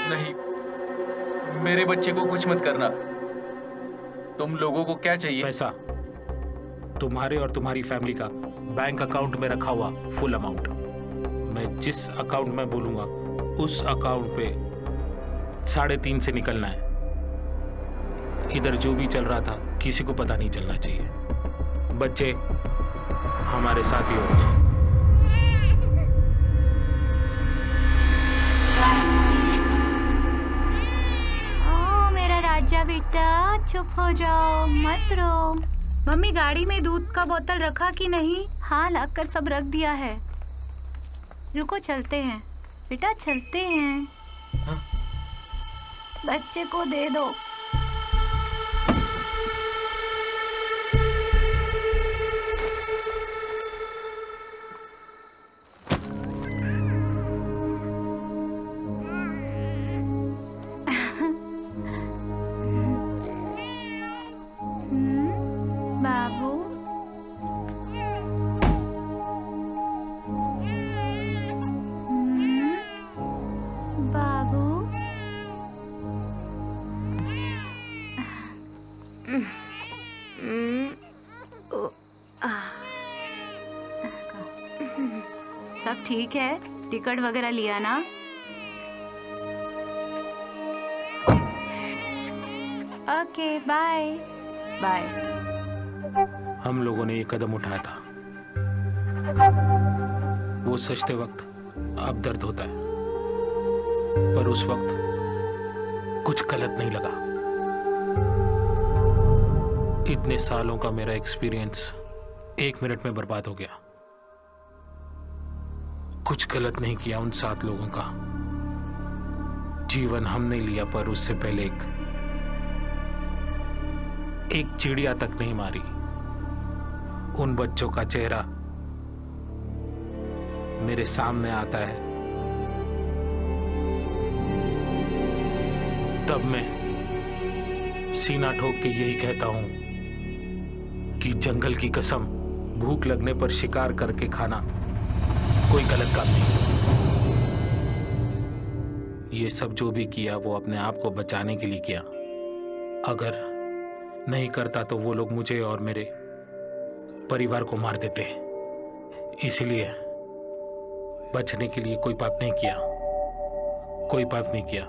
E: नहीं, मेरे बच्चे को कुछ मत करना। तुम लोगों को क्या चाहिए?
D: पैसा, तुम्हारे और तुम्हारी फैमिली का बैंक अकाउंट में रखा हुआ फुल अमाउंट। मैं जिस अकाउंट में बोलूंगा उस अकाउंट पे 3.5 से निकलना है। इधर जो भी चल रहा था किसी को पता नहीं चलना चाहिए। बच्चे हमारे साथ ही होंगे।
B: ओ मेरा राजा बेटा, चुप हो जाओ, मत रो। मम्मी गाड़ी में दूध का बोतल रखा कि नहीं? हाँ, लाकर सब रख दिया है। रुको, चलते हैं बेटा, चलते हैं। बच्चे को दे दो। बाबू, बाबू, सब ठीक है? टिकट वगैरह लिया ना? Okay, bye bye.
D: हम लोगों ने ये कदम उठाया था। वो सचते वक्त अब दर्द होता है, पर उस वक्त कुछ गलत नहीं लगा। इतने सालों का मेरा एक्सपीरियंस 1 मिनट में बर्बाद हो गया। कुछ गलत नहीं किया उन 7 लोगों का। जीवन हमने लिया, पर उससे पहले एक चिड़िया तक नहीं मारी। उन बच्चों का चेहरा मेरे सामने आता है तब मैं सीना ठोक के यही कहता हूं कि जंगल की कसम, भूख लगने पर शिकार करके खाना कोई गलत काम नहीं। ये सब जो भी किया वो अपने आप को बचाने के लिए किया। अगर नहीं करता तो वो लोग मुझे और मेरे परिवार को मार देते। इसलिए बचने के लिए कोई पाप नहीं किया, कोई पाप नहीं किया।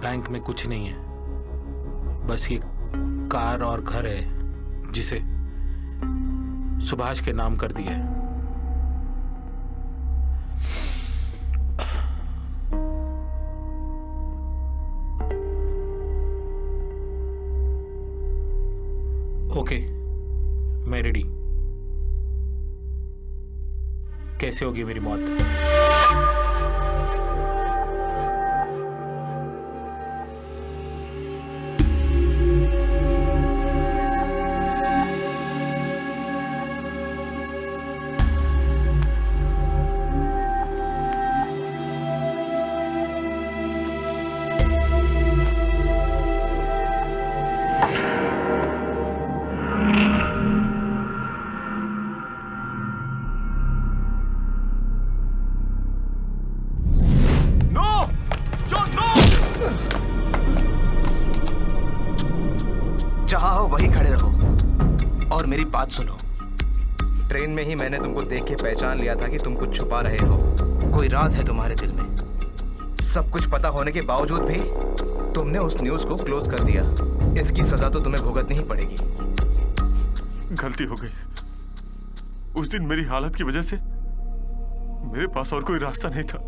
D: बैंक में कुछ नहीं है, बस ये कार और घर है जिसे सुभाष के नाम कर दिया है। ओके, मैं रेडी। कैसे होगी मेरी मौत?
F: बात सुनो। ट्रेन में ही मैंने तुमको देख के पहचान लिया था कि तुम कुछ छुपा रहे हो। कोई राज है तुम्हारे दिल में। सब कुछ पता होने के बावजूद भी तुमने उस न्यूज को क्लोज कर दिया। इसकी सजा तो तुम्हें भुगतनी ही पड़ेगी।
I: गलती हो गई। उस दिन मेरी हालत की वजह से मेरे पास और कोई रास्ता नहीं था।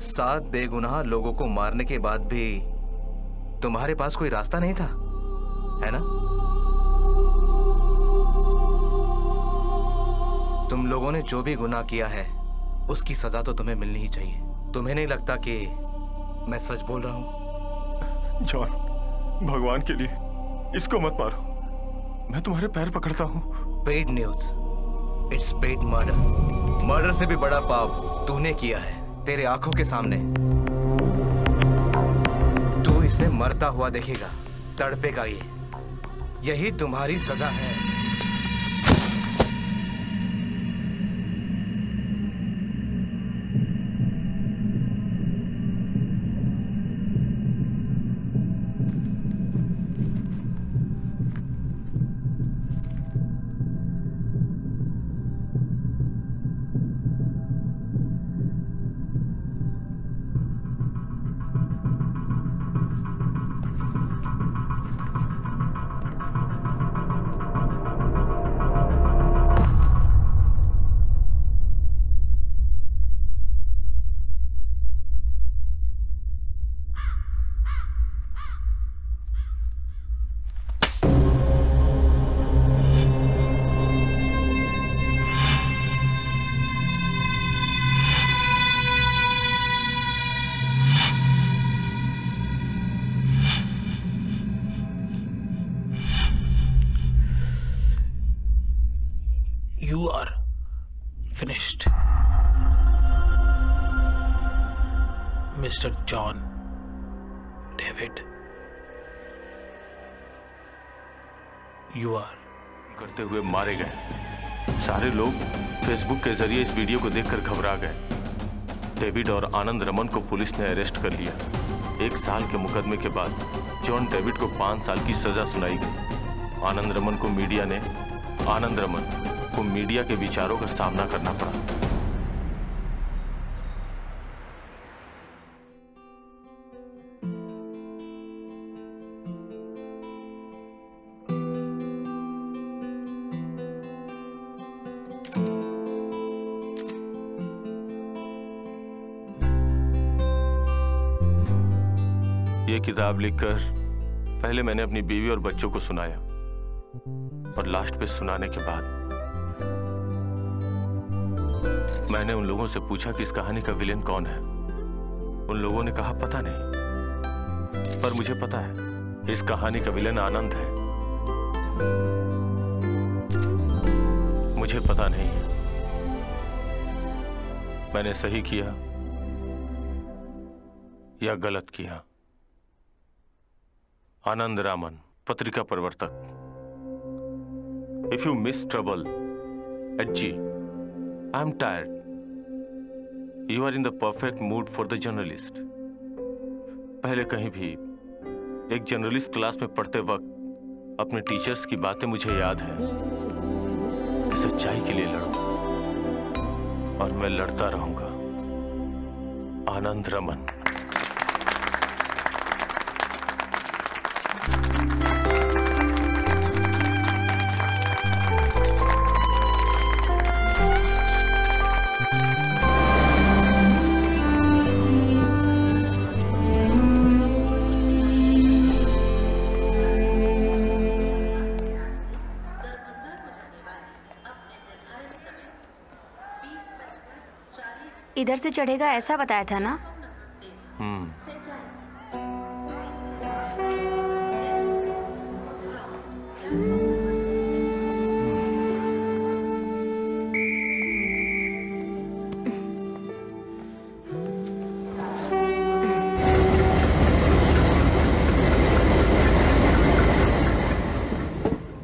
F: 7 बेगुनाह लोगों को मारने के बाद भी तुम्हारे पास कोई रास्ता नहीं था, है ना? तुम लोगों ने जो भी गुनाह किया है उसकी सजा तो तुम्हें मिलनी ही चाहिए। तुम्हें नहीं लगता कि मैं सच बोल रहा हूं?
I: जॉन, भगवान के लिए इसको मत मारो। मैं तुम्हारे पैर पकड़ता हूँ।
F: Paid news, it's paid murder. Murder से भी बड़ा पाप तूने किया है तेरे आंखों के सामने। तू इसे मरता हुआ देखेगा, तड़पेगा ये। यही तुम्हारी सजा है।
D: You are finished, Mr. John David. You are.
I: करते हुए मारे गए। सारे लोग फेसबुक के जरिए इस वीडियो को देखकर घबरा गए। डेविड और आनंद रमन को पुलिस ने अरेस्ट कर लिया। 1 साल के मुकदमे के बाद जॉन डेविड को 5 साल की सजा सुनाई गई। आनंद रमन को मीडिया के विचारों का सामना करना पड़ा। ये किताब लिखकर पहले मैंने अपनी बीवी और बच्चों को सुनाया, और लास्ट पे सुनाने के बाद मैंने उन लोगों से पूछा कि इस कहानी का विलेन कौन है। उन लोगों ने कहा पता नहीं, पर मुझे पता है इस कहानी का विलेन आनंद है। मुझे पता नहीं है मैंने सही किया या गलत किया। आनंद रामन, पत्रिका प्रवर्तक। If you miss trouble at G, I'm tired. You are in the perfect mood for the journalist. पहले कहीं भी एक जर्नलिस्ट क्लास में पढ़ते वक्त अपने टीचर्स की बातें मुझे याद है। सच्चाई के लिए लड़ो और मैं लड़ता रहूंगा। आनंद रमन।
H: इधर से चढ़ेगा ऐसा बताया था ना?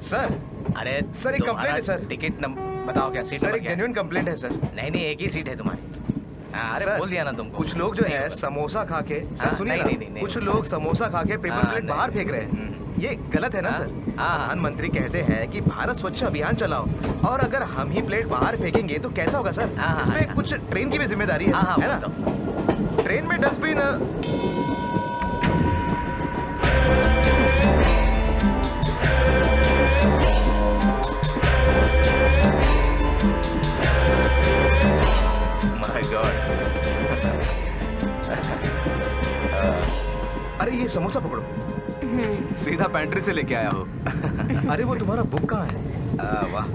F: सर, अरे सर एक कंप्लेंट है सर। टिकट नंबर बताओ क्या सीट? सर एक जेन्युइन कंप्लेंट है सर। नहीं एक ही सीट है तुम्हारी। अरे बोल दिया ना तुमको। कुछ लोग जो है समोसा खा के, सर सुनिए ना, कुछ लोग समोसा खा के पेपर प्लेट बाहर फेंक रहे हैं। ये गलत है ना सर? प्रधानमंत्री कहते हैं कि भारत स्वच्छ अभियान चलाओ, और अगर हम ही प्लेट बाहर फेंकेंगे तो कैसा होगा सर? इसमें कुछ ट्रेन की भी जिम्मेदारी है ना? ट्रेन में डस्टबिन। अरे ये समोसा पकड़ो, सीधा पेंट्री से लेके आया हो। अरे वो तुम्हारा बुक कहाँ है? वाह।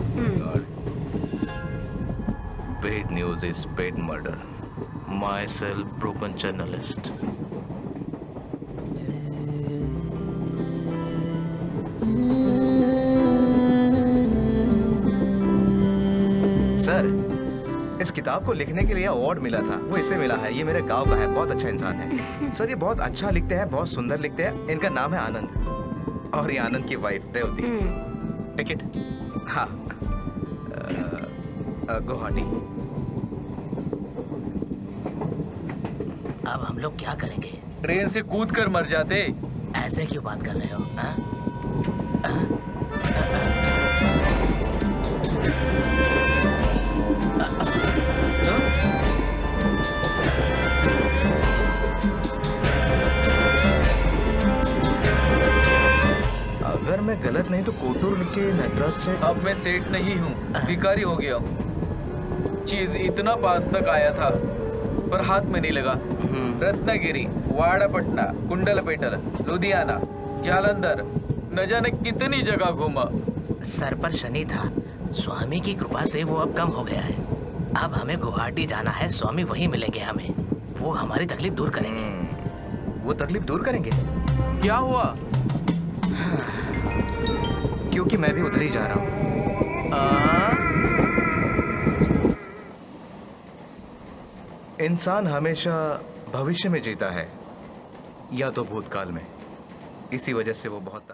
F: Paid news is paid murder. My self broken journalist. Sir, इस किताब को लिखने के लिए अवार्ड मिला था, वो इसे मिला है। ये मेरे गांव का है, बहुत अच्छा इंसान है। सर, ये बहुत अच्छा लिखते हैं, बहुत सुंदर लिखते हैं। इनका नाम है आनंद, और ये आनंद की वाइफ रेवती। टिकट? हाँ, गुवाहाटी।
A: अब हम लोग क्या करेंगे?
E: ट्रेन से कूद कर मर जाते।
A: ऐसे क्यों बात कर रहे हो?
F: अगर मैं गलत नहीं तो कोटूर लिख के नटराज से।
E: अब मैं सेठ नहीं हूँ, भिखारी हो गया हूँ। चीज इतना पास तक आया था पर हाथ में नहीं लगा। रत्नागिरी, वाड़ापट्टना, कुंडलपेटर, लुधियाना, जालंधर, न जाने कितनी जगह घूमा।
A: सर पर शनि था, स्वामी की कृपा से वो अब कम हो गया है। अब हमें गुवाहाटी जाना है, स्वामी वहीं मिलेंगे हमें। वो हमारी तकलीफ दूर करेंगे।
F: वो तकलीफ दूर करेंगे?
E: क्या हुआ?
F: क्योंकि मैं भी उधर ही जा रहा हूँ। इंसान हमेशा भविष्य में जीता है या तो भूतकाल में। इसी वजह से वो बहुत